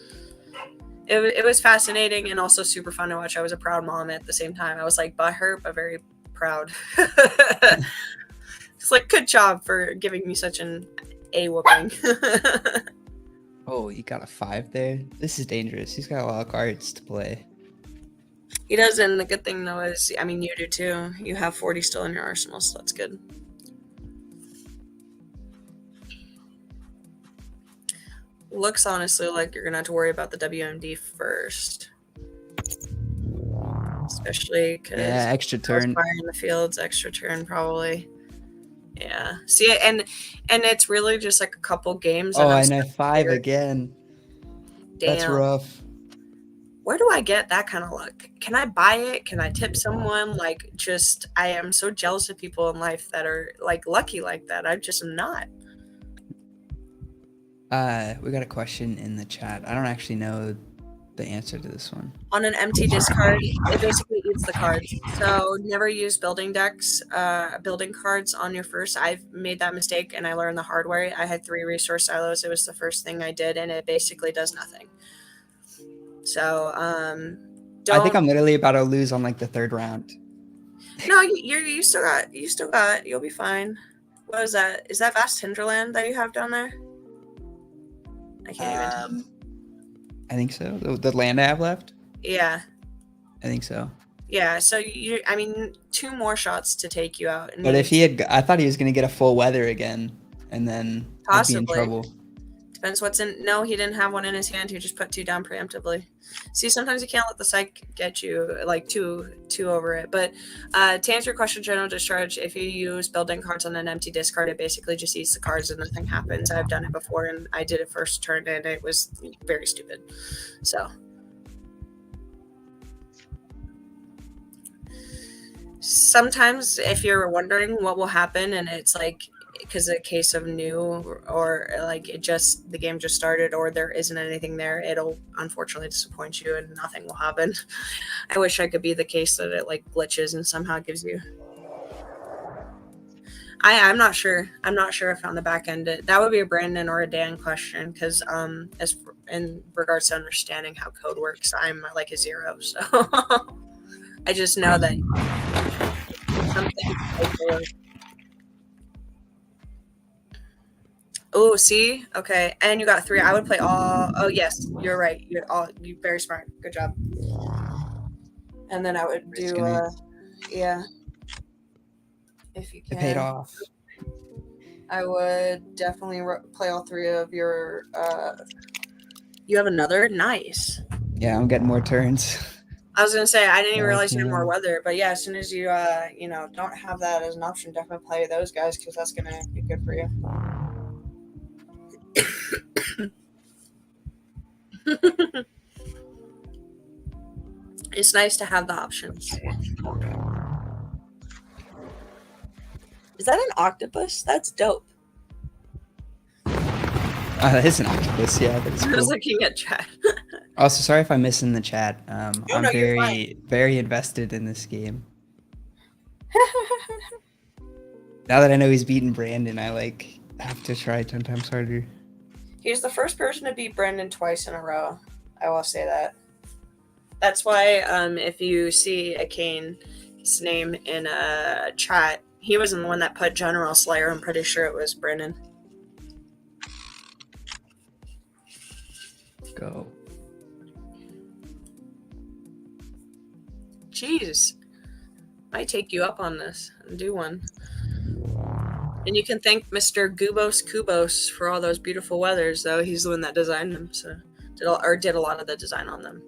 It was fascinating and also super fun to watch. I was a proud mom at the same time. I was like butthurt, but very proud. It's like, good job for giving me such an A whooping. Oh, you got a 5 there? This is dangerous. He's got a lot of cards to play. He does, and the good thing though is, I mean, you do too. You have 40 still in your arsenal, so that's good. Looks honestly like you're gonna have to worry about the WMD first, especially because extra turn. fire in the fields, extra turn probably. Yeah. See, and it's really just like a couple games. Oh, I know 5 again. Damn. That's rough. Where do I get that kind of luck? Can I buy it? Can I tip someone? Like, just, I am so jealous of people in life that are like lucky like that. I just am not. We got a question in the chat. I don't actually know the answer to this one. On an empty discard, it basically eats the cards. So never use building decks, building cards on your first. I've made that mistake and I learned the hard way. I had 3 resource silos. It was the first thing I did, and it basically does nothing. So I think I'm literally about to lose on like the 3rd round. No, you still got. You'll be fine. What is that? Is that vast hinterland that you have down there? I can't even tell. I think so. The land I have left? Yeah. I think so. Yeah, so I mean, 2 more shots to take you out. But if he had, I thought he was going to get a full weather again, and then I'd be in trouble. Depends what's in. No, he didn't have one in his hand. He just put 2 down preemptively. See, sometimes you can't let the psych get you like two over it. But to answer your question, general discharge, if you use building cards on an empty discard, it basically just eats the cards and nothing happens. I've done it before, and I did it first turn, and it was very stupid. So sometimes, if you're wondering what will happen, and it's like, because a case of new, or like the game just started, or there isn't anything there, it'll unfortunately disappoint you and nothing will happen. I wish I could be the case that it like glitches and somehow gives you. I'm not sure if on the back end that would be a Brandon or a Dan question, because as in regards to understanding how code works, I'm like a 0, so I just know that something. Oh, see? Okay. And you got 3. I would play all. Oh, yes. You're right. You're very smart. Good job. And then I would do, yeah. If you can. It paid off. I would definitely play all 3 of your, you have another? Nice. Yeah, I'm getting more turns. I was going to say, I didn't even realize you had more weather, but yeah, as soon as you, don't have that as an option, definitely play those guys, because that's going to be good for you. It's nice to have the options. Is that an octopus? That's dope. That is an octopus, yeah. That's cool. I was looking at chat. Also, sorry if I'm missing the chat. I'm no, very invested in this game. Now that I know he's beaten Brandon, I have to try 10 times harder. He's the first person to beat Brandon twice in a row. I will say that. That's why if you see a Kane's name in a chat, he wasn't the one that put General Slayer. I'm pretty sure it was Brandon. Go. Jeez. Might take you up on this and do one. And you can thank Mr. Gubos Kubos for all those beautiful weathers, though. He's the one that designed them, so did a lot of the design on them.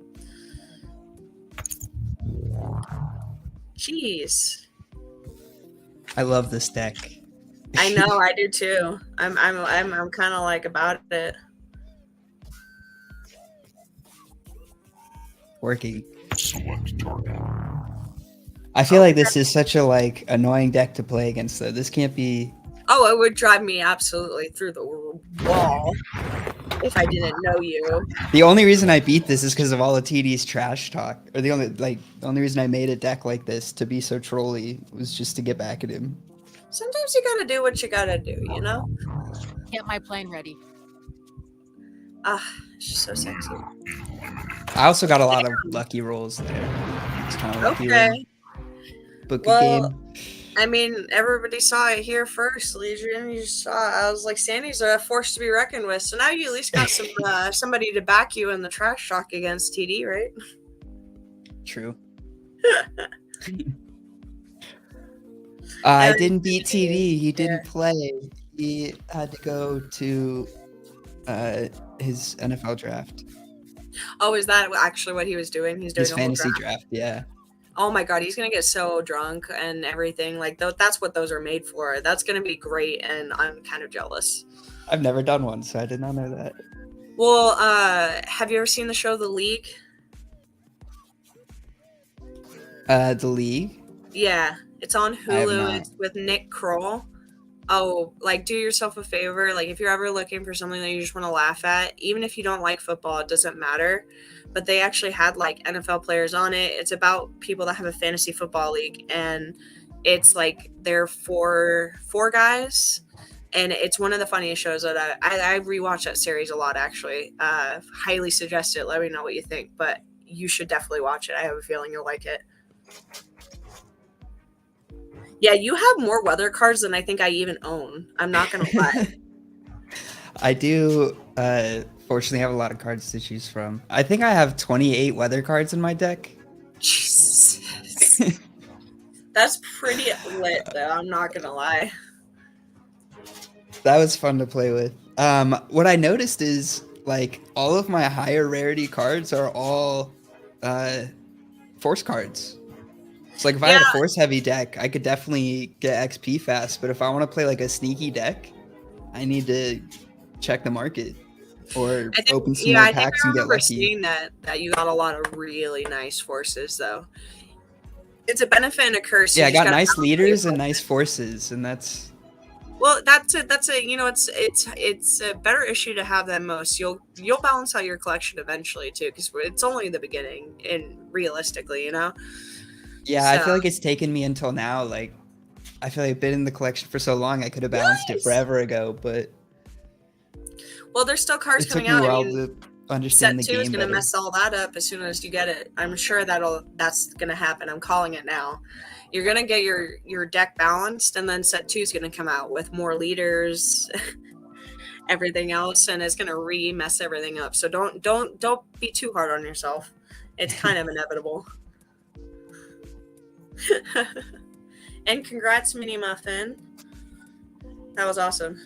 Jeez. I love this deck. I know, I do too. I'm kind of like about it. Working. Select target. I feel like this is such a like annoying deck to play against though. This can't be. Oh, it would drive me absolutely through the wall if I didn't know you. The only reason I beat this is because of all of TD's trash talk. Or the only reason I made a deck like this to be so trolly was just to get back at him. Sometimes you gotta do what you gotta do, you know? Get my plane ready. Ah, she's so sexy. I also got a lot of lucky rolls there. It's kind of lucky. Okay. Book a Well, game. I mean, everybody saw it here first, Legion. You saw. I was like, Sandy's a force to be reckoned with. So now you at least got some somebody to back you in the trash talk against TD, right? True. I didn't beat TD. He didn't play. He had to go to his NFL draft. Oh, is that actually what he was doing? He's doing His a whole fantasy draft. draft, yeah. Oh my god, he's gonna get so drunk and everything. Like that's what those are made for. That's gonna be great, and I'm kind of jealous. I've never done one, so I did not know that. Well, have you ever seen the show The League? The League? Yeah, it's on I have Hulu. not. It's with Nick Kroll. Oh, like do yourself a favor. Like if you're ever looking for something that you just want to laugh at, even if you don't like football, it doesn't matter. But they actually had like NFL players on it. It's about people that have a fantasy football league, and it's like they're four guys, and it's one of the funniest shows that I rewatch that series a lot. Actually, highly suggest it. Let me know what you think, but you should definitely watch it. I have a feeling you'll like it. Yeah, you have more weather cards than I think I even own. I'm not gonna lie. I do fortunately have a lot of cards to choose from. I think I have 28 weather cards in my deck. Jesus. That's pretty lit, though. I'm not gonna lie. That was fun to play with. What I noticed is like all of my higher rarity cards are all force cards. So like if I had a force heavy deck, I could definitely get XP fast. But if I want to play like a sneaky deck, I need to check the market or open some more packs and get lucky. Seeing that you got a lot of really nice forces, though. It's a benefit and a curse. Yeah, I got nice leaders and nice forces, and that's. Well, that's a you know it's a better issue to have than most. You'll balance out your collection eventually too, because it's only the beginning, and realistically, you know. Yeah, so. I feel like it's taken me until now. Like, I feel like I've been in the collection for so long, I could have balanced it forever ago, but. Well, there's still cards coming out. It took me a while to understand the game. Set 2 is going to mess all that up as soon as you get it. I'm sure that's going to happen. I'm calling it now. You're going to get your deck balanced, and then set 2 is going to come out with more leaders, everything else, and it's going to mess everything up. So don't be too hard on yourself. It's kind of inevitable. And congrats, Mini Muffin. That was awesome.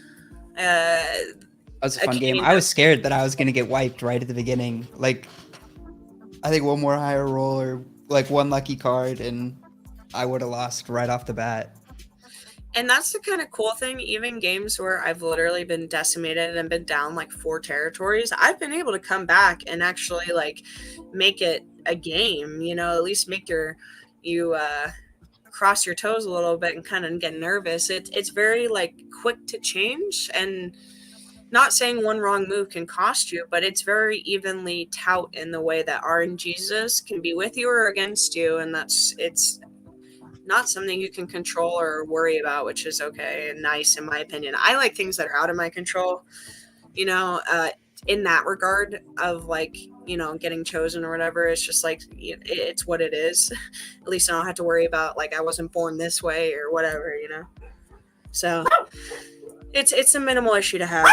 That was a fun game. I was scared that I was going to get wiped right at the beginning. Like, I think one more higher roll or like one lucky card, and I would have lost right off the bat. And that's the kind of cool thing. Even games where I've literally been decimated and been down like 4 territories, I've been able to come back and actually like make it a game. You know, at least make you cross your toes a little bit and kind of get nervous. It's very like quick to change, and not saying one wrong move can cost you, but it's very evenly tout in the way that RNGs can be with you or against you, and it's not something you can control or worry about, which is okay and nice in my opinion. I like things that are out of my control, you know, in that regard of like, you know, getting chosen or whatever. It's just like, it's what it is. At least I don't have to worry about like I wasn't born this way or whatever, you know. So it's a minimal issue to have.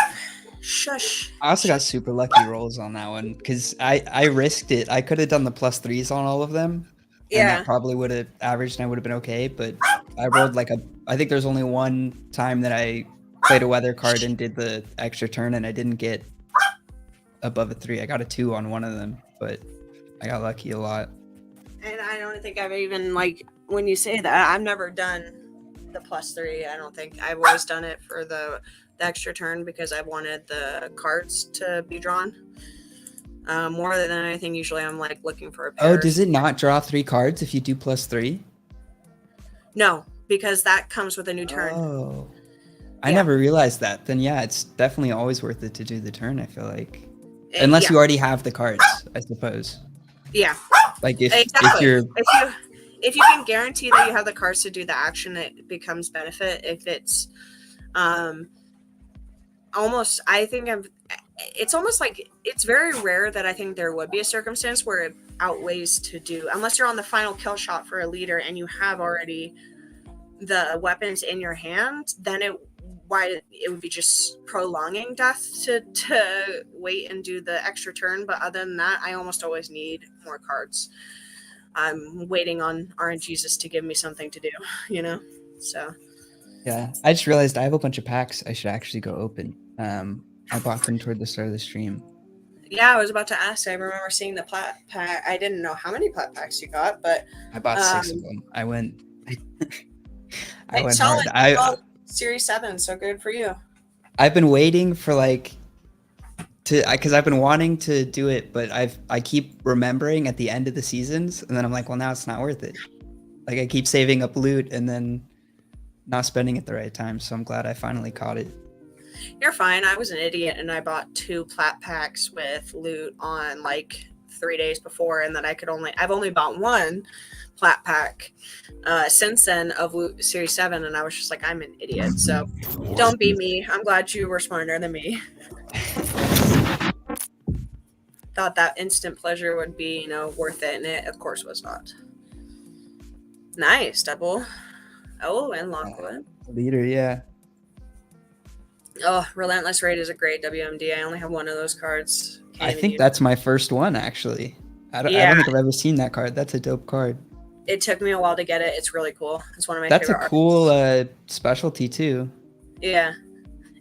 Shush. I also got super lucky rolls on that one because I risked it. I could have done the +3s on all of them. Yeah. And that probably would have averaged and I would have been okay. But I rolled like I think there's only one time that I played a weather card and did the extra turn and I didn't get above a 3. I got a 2 on one of them, but I got lucky a lot. And I don't think I've even like, when you say that, I've never done the +3. I don't think I've always done it for the extra turn because I wanted the cards to be drawn. More than anything, usually I'm like looking for a pair. Oh, does it not draw 3 cards if you do +3? No, because that comes with a new turn. Oh, I Yeah. never realized that. Then yeah, it's definitely always worth it to do the turn, I feel like. Unless Yeah. you already have the cards, I suppose. Yeah. Like if Exactly. you're If you can guarantee that you have the cards to do the action, it becomes benefit. If it's almost, I think it's almost like it's very rare that I think there would be a circumstance where it outweighs to do, unless you're on the final kill shot for a leader and you have already the weapons in your hand, then it would be just prolonging death to wait and do the extra turn. But other than that, I almost always need more cards. I'm waiting on RNGesus to give me something to do, you know? So yeah, I just realized I have a bunch of packs I should actually go open. I bought them toward the start of the stream. yeah, I was about to ask. I remember seeing the plat pack. I didn't know how many plat packs you got, but I bought 6 of them. I went it's hard. solid. Series 7, so good for you. I've been waiting for because I've been wanting to do it, but I keep remembering at the end of the seasons, and then I'm like, well, now it's not worth it. Like I keep saving up loot and then not spending it the right time. So I'm glad I finally caught it. You're fine. I was an idiot and I bought 2 plat packs with loot on like 3 days before, and then I've only bought 1 plat pack since then of loot series 7, and I was just like, I'm an idiot. So don't be me. I'm glad you were smarter than me. Thought that instant pleasure would be, worth it, and it of course was not. Nice double. Oh, and Lockwood. Leader, yeah. Oh, Relentless Raid is a great WMD. I only have 1 of those cards. I think that's my first one, actually. I don't think I've ever seen that card. That's a dope card. It took me a while to get it. It's really cool. It's one of my That's favorite a cool specialty too. Yeah.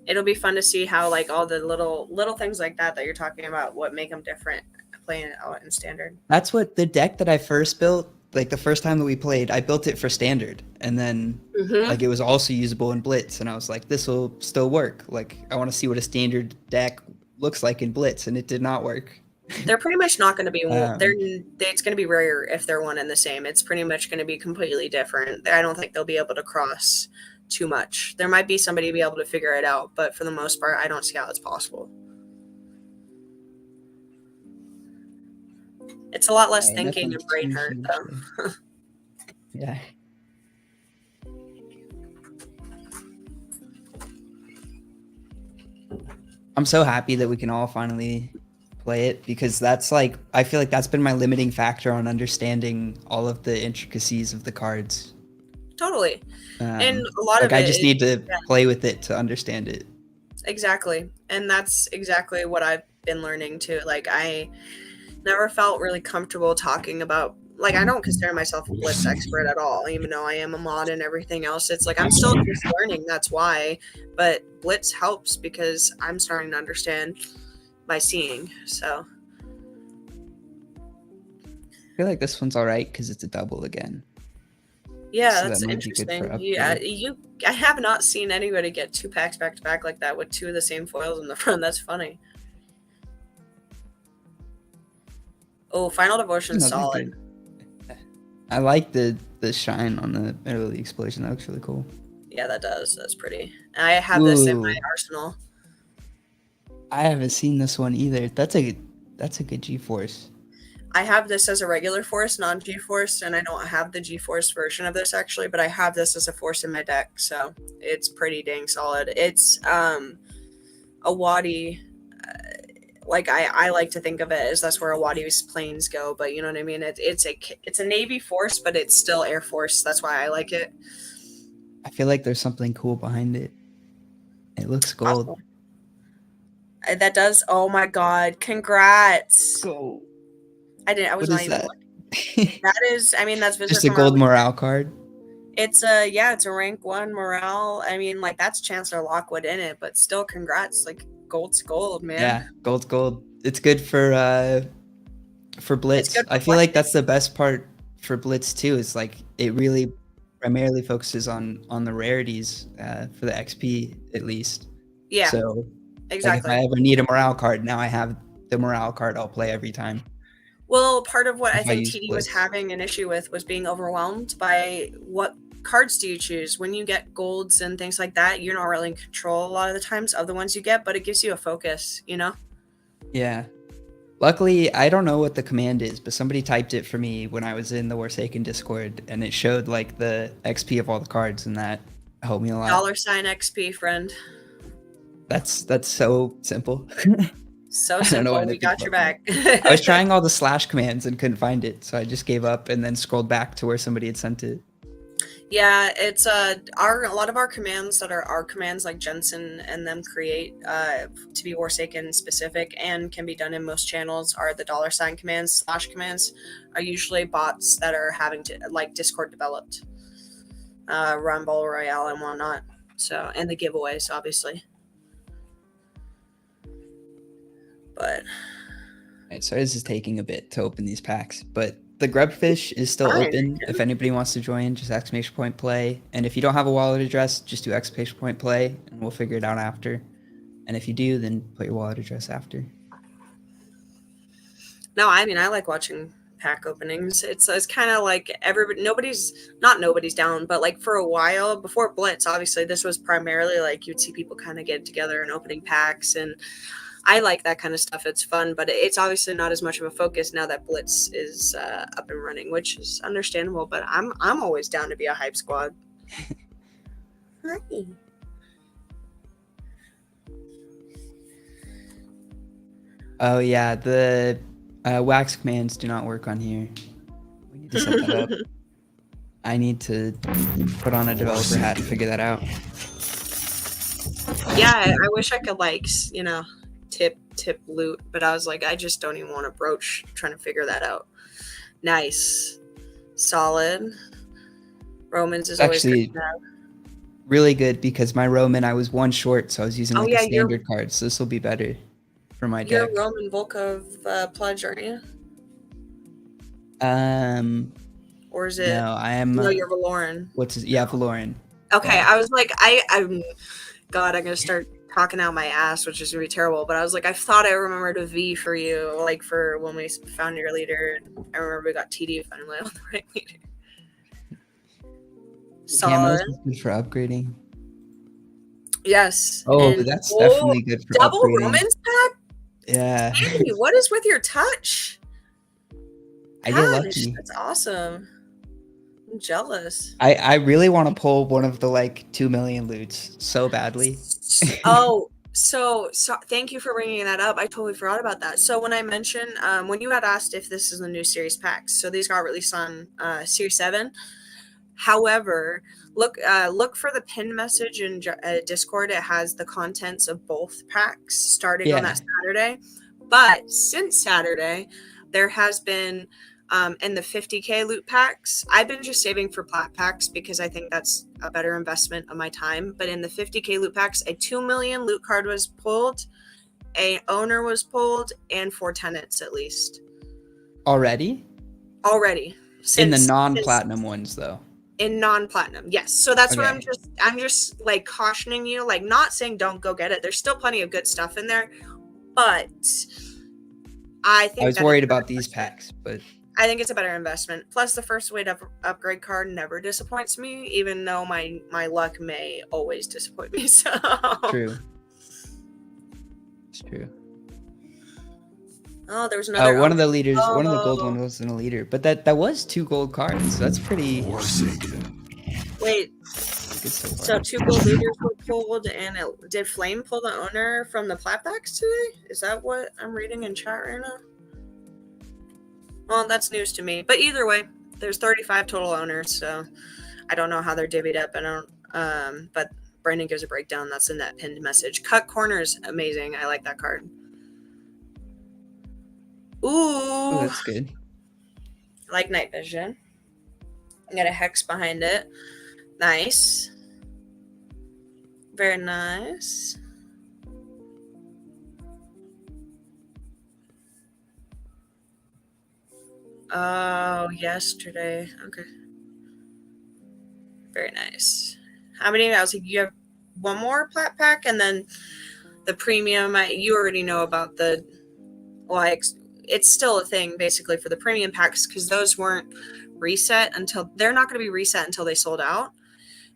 It'll be fun to see how like all the little things like that you're talking about, what make them different playing it out in standard. That's what the deck that I first built, like the first time that we played, I built it for standard, and then like it was also usable in Blitz, and I was like, this will still work. Like I want to see what a standard deck looks like in Blitz, and it did not work. They're pretty much not going to be it's going to be rare if they're one and the same. It's pretty much going to be completely different. I don't think they'll be able to cross too much. There might be somebody be able to figure it out, but for the most part, I don't see how it's possible. It's a lot less thinking and brain hurt, though. Yeah. I'm so happy that we can all finally play it, because that's like, I feel like that's been my limiting factor on understanding all of the intricacies of the cards. Totally. And a lot of it I just need to play with it to understand it. Exactly. And that's exactly what I've been learning too. Like I never felt really comfortable talking about, like, I don't consider myself a Blitz expert at all, even though I am a mod and everything else. It's like I'm still just learning, that's why. But Blitz helps because I'm starting to understand by seeing. So I feel like this one's all right because it's a double again. yeah, So that's that might be good for interesting. upgrade. Yeah, I have not seen anybody get 2 packs back to back like that with 2 of the same foils in the front. That's funny. Oh, Final Devotion's solid. I like the shine on the middle of the explosion. That looks really cool. Yeah, that does. That's pretty. I have this in my arsenal. I haven't seen this one either. That's a good G-Force. I have this as a regular force, non-G-Force, and I don't have the G-Force version of this actually, but I have this as a force in my deck, so it's pretty dang solid. It's a Wadi, like I like to think of it as that's where a Wadi's planes go, but you know what I mean? It's a Navy force, but it's still Air Force. That's why I like it. I feel like there's something cool behind it. It looks gold. Awesome. That does. Oh my god! Congrats. Gold. I was not even. That is. I mean, that's just a gold morale card. It's a rank 1 morale. I mean, like that's Chancellor Lockwood in it, but still, congrats. Like gold's gold, man. Yeah, gold's gold. It's good for Blitz. I feel like that's the best part for Blitz too. Is like it really primarily focuses on the rarities for the XP at least. Yeah, So exactly. like if I ever need a morale card, now I have the morale card I'll play every time. Well, part of what I If I think use TD was Blitz. having an issue with was being overwhelmed by what cards do you choose. When you get golds and things like that, you're not really in control a lot of the times of the ones you get, but it gives you a focus, you know? Yeah. Luckily, I don't know what the command is, but somebody typed it for me when I was in the Warsaken Discord, and it showed like the XP of all the cards, and that helped me a lot. $ XP, friend. That's so simple. So I don't know why simple. We got your back. I was trying all the slash commands and couldn't find it, so I just gave up and then scrolled back to where somebody had sent it. Yeah, it's a lot of our commands that are our commands, like Jensen and them create to be Warsaken specific and can be done in most channels, are the $ commands. Slash commands are usually bots that are having to like Discord developed, run Battle Royale and whatnot. So, and the giveaways, obviously. But Alright, so this is taking a bit to open these packs, but the Grubfish is still Fine. open. If anybody wants to join, just exclamation point play. And if you don't have a wallet address, just do exclamation point play, and we'll figure it out after. And if you do, then put your wallet address after. no, I mean, I like watching pack openings. It's kind of like nobody's down, but like for a while before Blitz, obviously this was primarily like you'd see people kind of get together and opening packs, and I like that kind of stuff. It's fun, but it's obviously not as much of a focus now that Blitz is up and running, which is understandable. But I'm always down to be a hype squad. Hi. Oh yeah, the wax commands do not work on here. We need to set that up. I need to put on a developer hat to figure that out. Yeah, I wish I could like tip loot, but I was like, I just don't even want to broach trying to figure that out. Nice, solid. Romans is always Actually, good to have. really good because my Roman I was one short, so I was using Oh, like yeah, a standard card, so this will be better for my You're deck. Roman Volkov Pledge, aren't you? Or is it? No, I am. No, you're Valoran. Valoran. Okay, Yeah. I was like, I'm gonna start talking out my ass, which is gonna be terrible. But I was like, I thought I remembered a V for you, like for when we found your leader. I remember we got TD finally on the right leader. Camos Solid. is good for upgrading. Yes. Oh, and that's definitely good for double upgrading. Romans pack. Yeah. Hey, what is with your touch? I get Gosh, lucky. that's awesome. I'm jealous. I really want to pull one of the like 2 million loots so badly. Oh, so thank you for bringing that up. I totally forgot about that. So when I mentioned, when you had asked if this is the new series packs, so these got released on Series 7. However, look for the pinned message in Discord. It has the contents of both packs starting on that Saturday. But since Saturday, there has been in the 50K loot packs. I've been just saving for plat packs because I think that's a better investment of my time. But in the 50K loot packs, a 2 million loot card was pulled, a owner was pulled, and 4 tenants at least. Already? In the non-platinum ones though. In non-platinum, yes. So that's what I'm just like cautioning you, like not saying don't go get it. There's still plenty of good stuff in there, but I think I was worried about these packs, but I think it's a better investment. Plus, the first wave upgrade card never disappoints me, even though my luck may always disappoint me. So true. It's true. Oh, there was another. One of the leaders, one of the gold ones wasn't a leader, but that was 2 gold cards. So that's pretty. Wait. So 2 gold leaders were pulled, and did Flame pull the owner from the plat packs today? Is that what I'm reading in chat right now? Well, that's news to me. But either way, there's 35 total owners, so I don't know how they're divvied up. I don't. But Brandon gives a breakdown. That's in that pinned message. Cut corners, amazing. I like that card. Ooh, that's good. I like night vision. I got a hex behind it. Nice. Very nice. Oh, yesterday. Okay. Very nice. How many? I was like, you have one more plat pack, and then the premium. You already know about the. Well, it's still a thing basically for the premium packs because those weren't reset until they're not going to be reset until they sold out.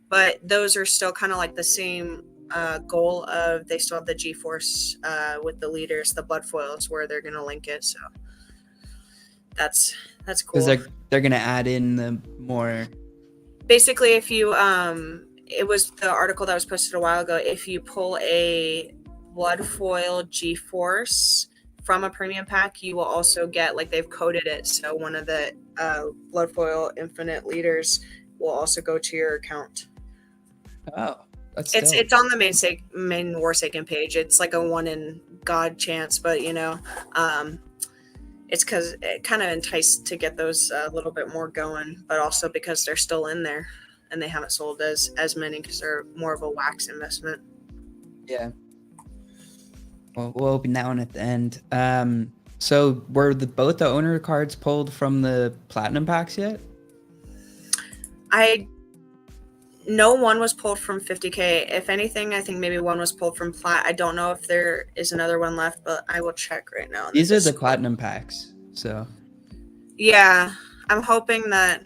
But those are still kind of like the same goal of they still have the G-Force with the leaders, the blood foils where they're going to link it. So that's cool. Because they're gonna add in the more. Basically, if you it was the article that was posted a while ago. If you pull a blood foil G-Force from a premium pack, you will also get, like, they've coded it so one of the blood foil infinite leaders will also go to your account. Oh, that's It's on the main Warsaken page. It's like a 1 in God chance, but it's because it kind of enticed to get those a little bit more going, but also because they're still in there and they haven't sold as many because they're more of a wax investment. Yeah. Well, we'll open that one at the end. So were both the owner cards pulled from the platinum packs yet? No one was pulled from 50K. If anything, I think maybe one was pulled from plat. I don't know if there is another one left, but I will check right now. These are the platinum packs, so. Yeah, I'm hoping that.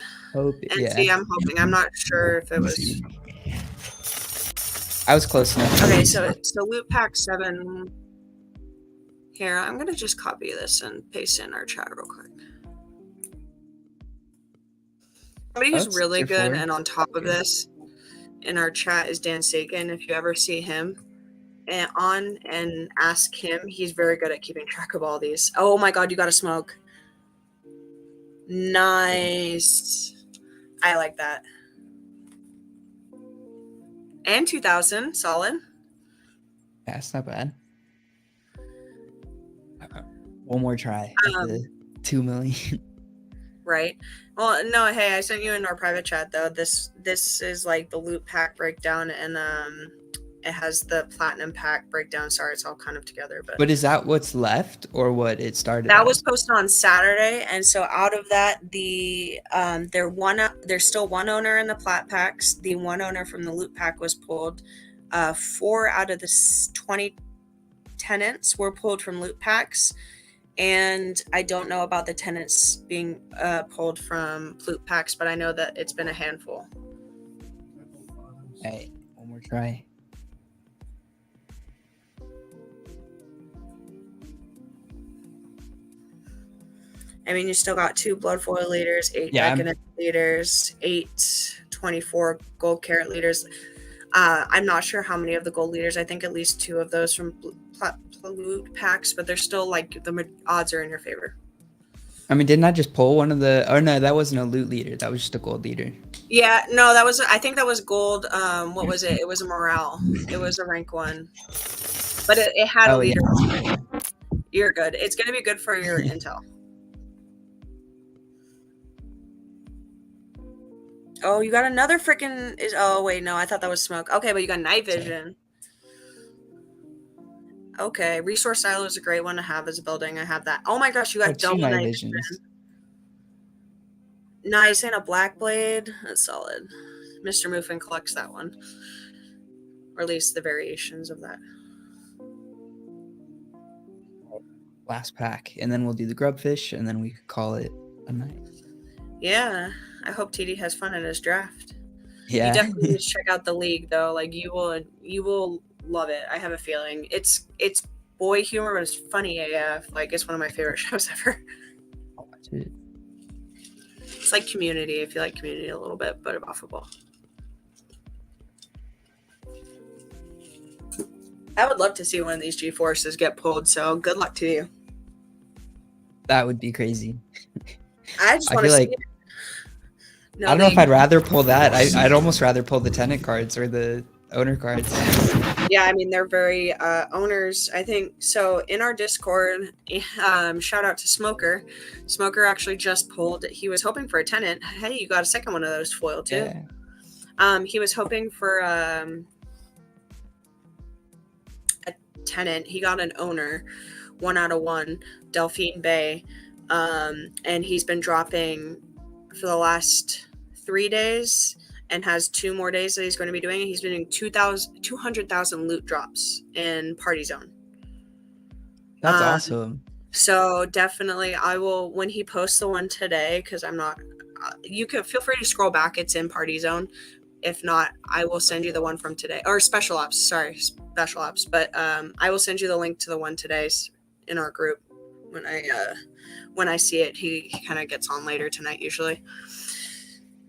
Yeah. See, I'm hoping. I'm not sure if it was. I was close enough. Okay, so loot pack 7. Here, I'm gonna just copy this and paste it in our chat real quick. Somebody who's really good and on top of this in our chat is Dan Sagan. If you ever see him and ask him, he's very good at keeping track of all these. Oh my god, you gotta smoke. Nice. I like that. And 2,000, solid. Yeah, it's not bad. One more try. 2 million. Right. Well, no, hey, I sent you in our private chat though. This is like the loot pack breakdown, and it has the platinum pack breakdown. Sorry, it's all kind of together, But is that what's left or what it started? That was posted on Saturday, and so out of that, there's still one owner in the plat packs. The one owner from the loot pack was pulled. 4 out of the 20 tenants were pulled from loot packs. And I don't know about the tenants being pulled from loot packs, but I know that it's been a handful. Hey, one more try. I mean, you still got 2 blood foil leaders, 8 decadent leaders, 8 24 gold carrot leaders. I'm not sure how many of the gold leaders. I think at least 2 of those from loot packs, but they're still like the odds are in your favor. I mean, didn't I just pull one of the? Oh no, that wasn't a loot leader. That was just a gold leader. Yeah, no, I think that was gold. What was it? It was a morale. It was a rank 1, but it had a leader. Yeah. You're good. It's gonna be good for your intel. Oh, you got another freaking. Oh wait, no, I thought that was smoke. Okay, but you got night vision. Okay, resource silo is a great one to have as a building. I have that. Oh my gosh, you got double night vision. Nice, and a black blade. That's solid. Mr. Muffin collects that one, or at least the variations of that. Last pack, and then we'll do the grubfish, and then we could call it a night. Yeah, I hope TD has fun in his draft. Yeah, you definitely need to check out the league though. Like you will love it. I have a feeling it's boy humor, but it's funny AF. Like it's one of my favorite shows ever. I'll watch it. It's like Community. I feel like Community a little bit, but about football. I would love to see one of these G-Forces get pulled. So good luck to you. That would be crazy. I just want to see it. No, I don't know if I'd rather pull that. I'd almost rather pull the tenant cards or the owner cards. Yeah, I mean, they're very owners, I think. So in our Discord, shout out to Smoker. Smoker actually just pulled. He was hoping for a tenant. Hey, you got a second one of those foil too. Yeah. He was hoping for a tenant. He got an owner, 1 out of 1, Delphine Bay. And he's been dropping for the last 3 days and has 2 more days that he's going to be doing it. He's been doing 200,000 loot drops in Party Zone. That's awesome. So definitely, I will, when he posts the one today, because I'm not, you can feel free to scroll back. It's in Party Zone. If not, I will send you the one from today, or Special Ops. Sorry, Special Ops. But I will send you the link to the one today's in our group when I see it. He kind of gets on later tonight usually.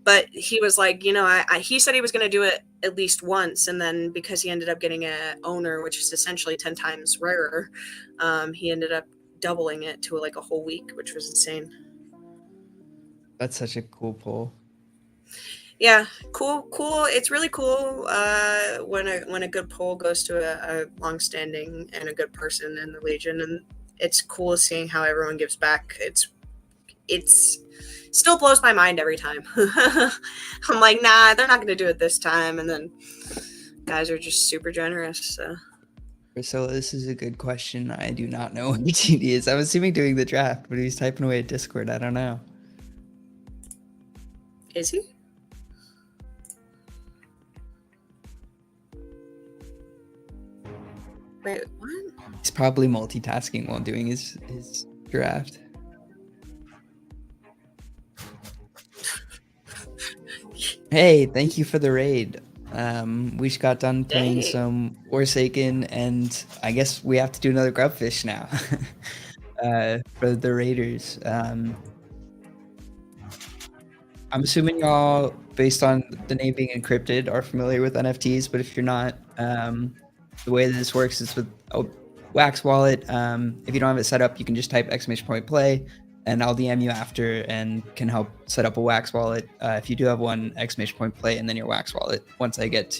But he was like, you know, he said he was going to do it at least once, and then because he ended up getting an owner, which is essentially 10 times rarer, he ended up doubling it to like a whole week, which was insane. That's such a cool poll. Yeah, cool. It's really cool when a good poll goes to a long-standing and a good person in the Legion, and it's cool seeing how everyone gives back. It's still blows my mind every time. I'm like, nah, they're not going to do it this time, and then guys are just super generous. So Priscilla, this is a good question. I do not know what TD is. I'm assuming doing the draft, but he's typing away at Discord. I don't know. is he? Wait, what? He's probably multitasking while doing his draft. Hey, thank you for the raid. We just got done playing some Warsaken, and I guess we have to do another grubfish now for the raiders. I'm assuming y'all, based on the name being encrypted, are familiar with NFTs, but if you're not, the way that this works is with a Wax wallet. If you don't have it set up, you can just type !play, and I'll DM you after and can help set up a Wax wallet. If you do have one, !play, and then your Wax wallet. Once we get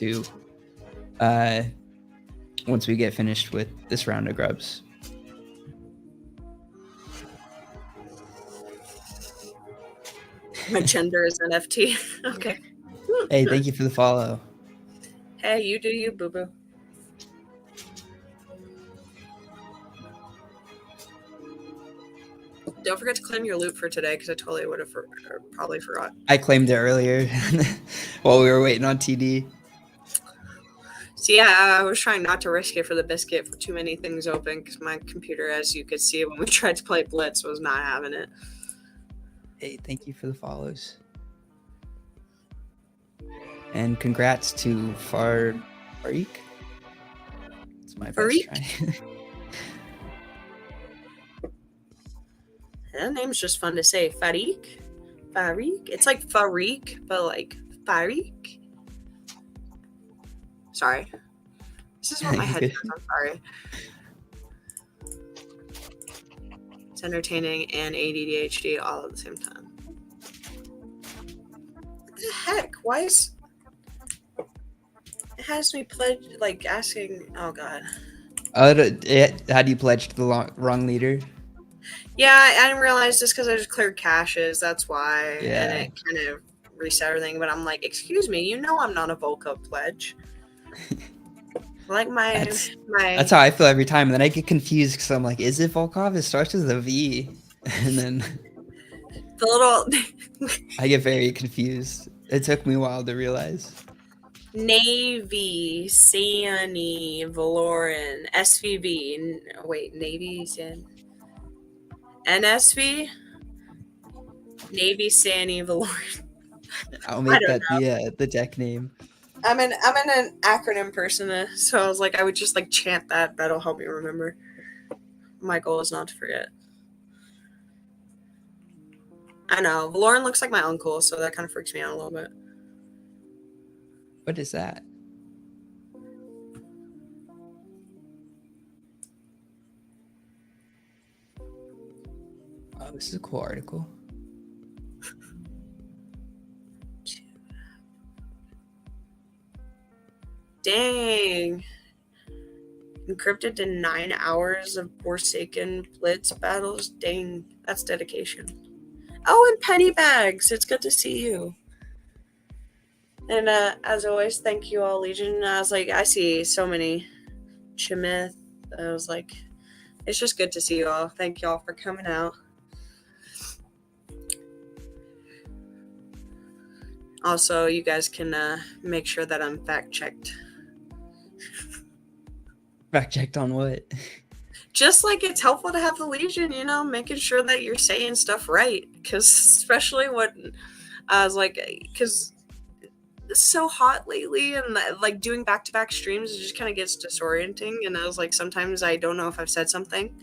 finished with this round of grubs. My gender is NFT. Okay. Hey, thank you for the follow. Hey, you do you, boo boo. Don't forget to claim your loot for today, because I totally would have probably forgot. I claimed it earlier while we were waiting on TD. So yeah, I was trying not to risk it for the biscuit for too many things open, because my computer, as you could see when we tried to play Blitz, was not having it. Hey, thank you for the follows. And congrats to Farik. It's my best try. That name's just fun to say. Farik? It's like Farik, but like Farik. Sorry. This is what my head does. I'm sorry. It's entertaining and ADHD all at the same time. What the heck? Why is... It has me pledge, like, asking... Oh, God. Had you pledged the wrong leader? Yeah, I didn't realize this because I just cleared caches. That's why. Yeah. And it kind of reset everything. But I'm like, excuse me, you know I'm not a Volca pledge. Like That's how I feel every time. And then I get confused because I'm like, is it Volkov? It starts with a V. And then the little... I get very confused. It took me a while to realize. Navy, Sani, Valoran, SVB. Wait, Navy, NSV? Navy, Sani, Valoran. I'll make that the deck name. I'm an acronym person, so I was like, I would just like chant that. That'll help me remember. My goal is not to forget. I know. Valoran looks like my uncle, so that kind of freaks me out a little bit. What is that? Oh, this is a cool article. Dang. Encrypted in 9 hours of Warsaken Blitz battles. Dang, that's dedication. Oh, and Penny Bags. It's good to see you. And as always, thank you all, Legion. I was like, I see so many Chimith. I was like, it's just good to see you all. Thank you all for coming out. Also, you guys can make sure that I'm fact checked. Fact checked on what? Just like it's helpful to have the Legion, making sure that you're saying stuff right. Because especially when I was like, because it's so hot lately, and like doing back-to-back streams, it just kind of gets disorienting. And I was like, sometimes I don't know if I've said something.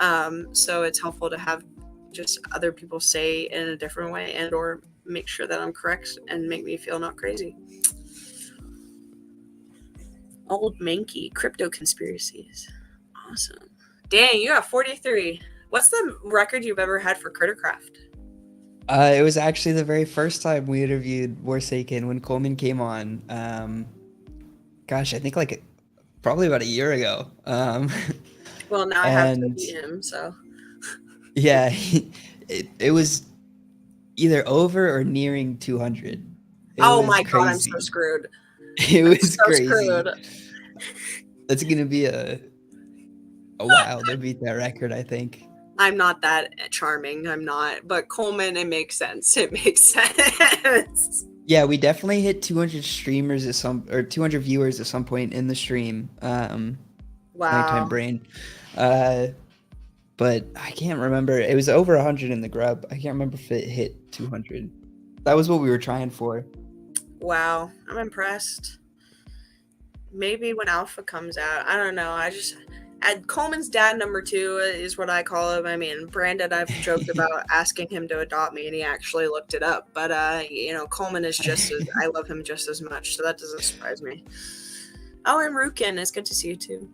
So it's helpful to have just other people say in a different way and or make sure that I'm correct and make me feel not crazy. Old Mankey, crypto conspiracies. Awesome. Dang, you got 43. What's the record you've ever had for Crittercraft? It was actually the very first time we interviewed Warsaken when Coleman came on. Gosh, I think like probably about a year ago. Well, now I have to beat him, so. Yeah, it was either over or nearing 200. Oh my god, I'm so screwed. It was so crazy. Screwed. It's gonna be a while to beat that record, I think. I'm not that charming. I'm not. But Coleman, it makes sense. It makes sense. Yeah, we definitely hit 200 streamers at 200 viewers at some point in the stream. Wow. Nighttime Brain. But I can't remember. It was over 100 in the grub. I can't remember if it hit 200. That was what we were trying for. Wow, I'm impressed. Maybe when Alpha comes out, I don't know. Coleman's dad number 2 is what I call him. I mean, Brandon, I've joked about asking him to adopt me, and he actually looked it up. But Coleman is I love him just as much, so that doesn't surprise me. Oh, and Rukin, it's good to see you too.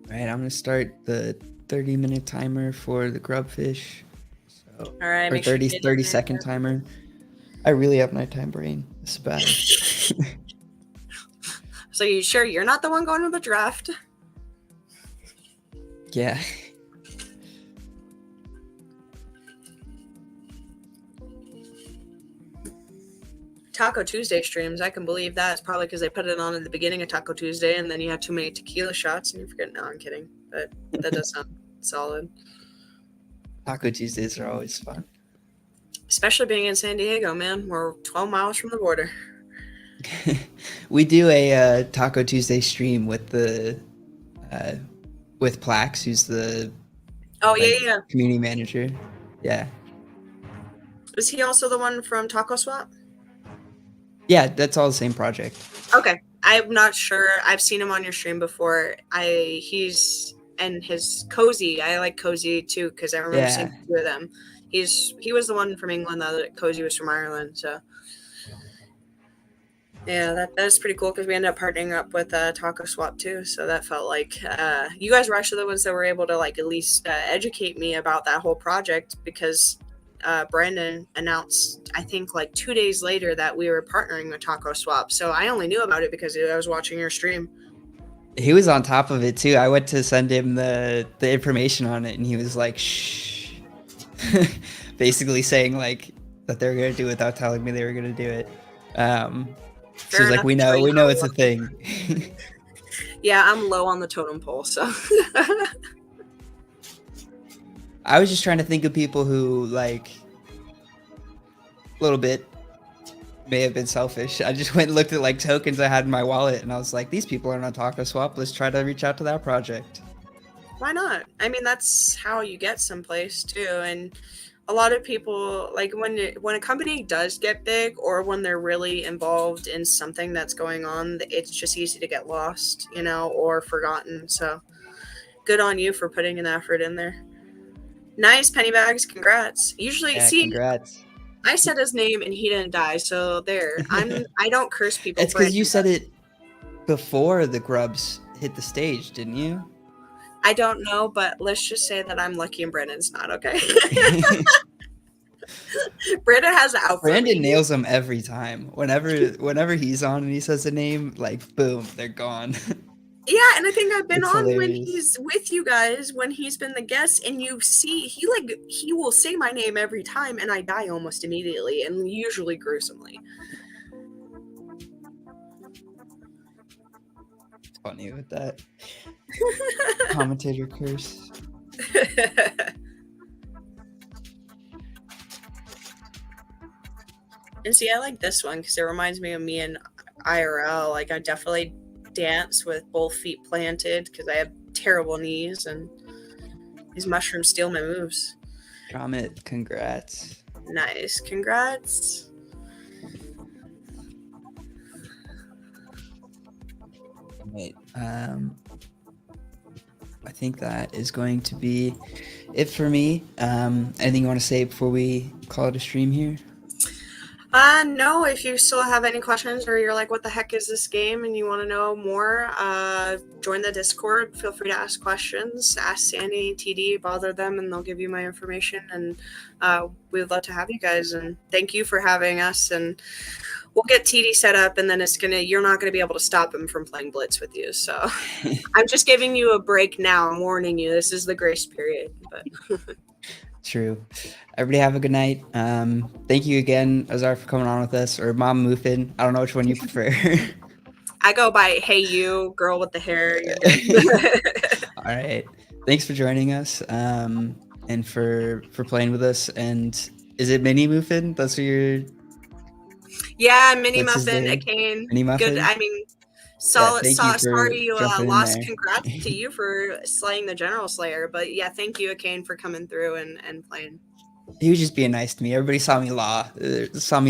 All right, I'm gonna start the 30-minute timer for the grubfish. So, all right, or 30-second timer. I really have nighttime brain. This is bad. So you sure you're not the one going to the draft? Yeah. Taco Tuesday streams, I can believe that. It's probably because they put it on at the beginning of Taco Tuesday, and then you have too many tequila shots and you forget. No, I'm kidding. But that does sound solid. Taco Tuesdays are always fun. Especially being in San Diego, man. We're 12 miles from the border. We do a Taco Tuesday stream with with Plax, who's the community manager. Yeah. Is he also the one from Taco Swap? Yeah, that's all the same project. Okay. I'm not sure. I've seen him on your stream before. He's and his Cozy. I like Cozy too because I remember seeing two of them. He was the one from England. The other Cozy was from Ireland. So yeah, that's pretty cool because we ended up partnering up with Taco Swap too. So that felt like you guys were actually the ones that were able to like at least educate me about that whole project because Brandon announced, I think like 2 days later that we were partnering with Taco Swap. So I only knew about it because I was watching your stream. He was on top of it too. I went to send him the information on it and he was like, shh. Basically saying like that they were going to do it without telling me they were going to do it. She was like, we know it's a thing. Yeah, I'm low on the totem pole, so. I was just trying to think of people who, like, a little bit may have been selfish. I just went and looked at, like, tokens I had in my wallet, and I was like, these people are on Taco Swap. Let's try to reach out to that project. Why not? I mean, that's how you get someplace, too, and a lot of people, like, when a company does get big or when they're really involved in something that's going on, it's just easy to get lost, or forgotten, so good on you for putting an effort in there. Nice, Pennybags. Congrats. Usually, congrats. I said his name and he didn't die, so there. I don't curse people. It's because you said it before the grubs hit the stage, didn't you? I don't know, but let's just say that I'm lucky and Brandon's not, okay? Brandon has an outfit. Brandon nails them every time. Whenever he's on and he says a name, like, boom, they're gone. Yeah, and I think I've been It's on hilarious. when he's with you guys, when he's been the guest, and you see he will say my name every time, and I die almost immediately, and usually gruesomely. It's funny with that commentator curse. And see, I like this one because it reminds me of me in IRL. Like, I definitely dance with both feet planted because I have terrible knees, and these mushrooms steal my moves. Comet, congrats. Nice. Congrats. Right. I think that is going to be it for me. Anything you want to say before we call it a stream here? No, if you still have any questions or you're like, what the heck is this game, and you want to know more, join the Discord. Feel free to ask questions. Ask Sandy, TD, bother them, and they'll give you my information. And we'd love to have you guys. And thank you for having us. And we'll get TD set up, and then you're not gonna be able to stop him from playing Blitz with you. So I'm just giving you a break now. I'm warning you. This is the grace period. But True. Everybody have a good night. Thank you again, Azar, for coming on with us, or Mom Muffin. I don't know which one you prefer. I go by Hey You, girl with the hair. You're good. All right. Thanks for joining us, and for playing with us. And is it Mini Muffin? That's what you're... Yeah, Mini That's his Muffin, name? Kane. Mini Muffin? Good. I mean, solid. thank you for Sorry you jumping in lost. there. Congrats to you for slaying the General Slayer. But yeah, thank you, Kane, for coming through and playing. He was just being nice to me. Everybody saw me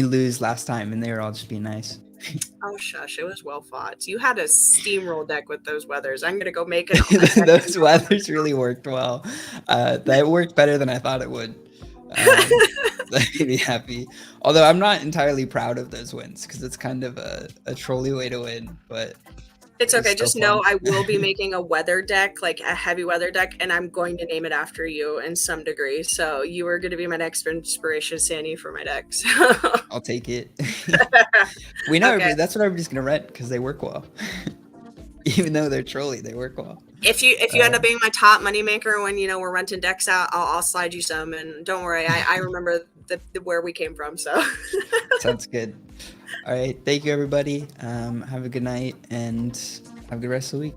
lose last time, and they were all just being nice. Oh shush! It was well fought. You had a steamroll deck with those weathers. I'm gonna go make it. Those weathers really worked well. That worked better than I thought it would. That made me happy. Although I'm not entirely proud of those wins because it's kind of a trolly way to win. But It's okay. still Just know fun. I will be making a weather deck, like a heavy weather deck, and I'm going to name it after you in some degree. So you are going to be my next inspiration, Sandy, for my deck. So. I'll take it. We know Okay. that's what everybody's gonna rent because they work well. Even though they're trolly, they work well. If you end up being my top moneymaker when we're renting decks out, I'll slide you some. And don't worry, I remember where we came from. So Sounds good. All right. Thank you, everybody. Have a good night and have a good rest of the week.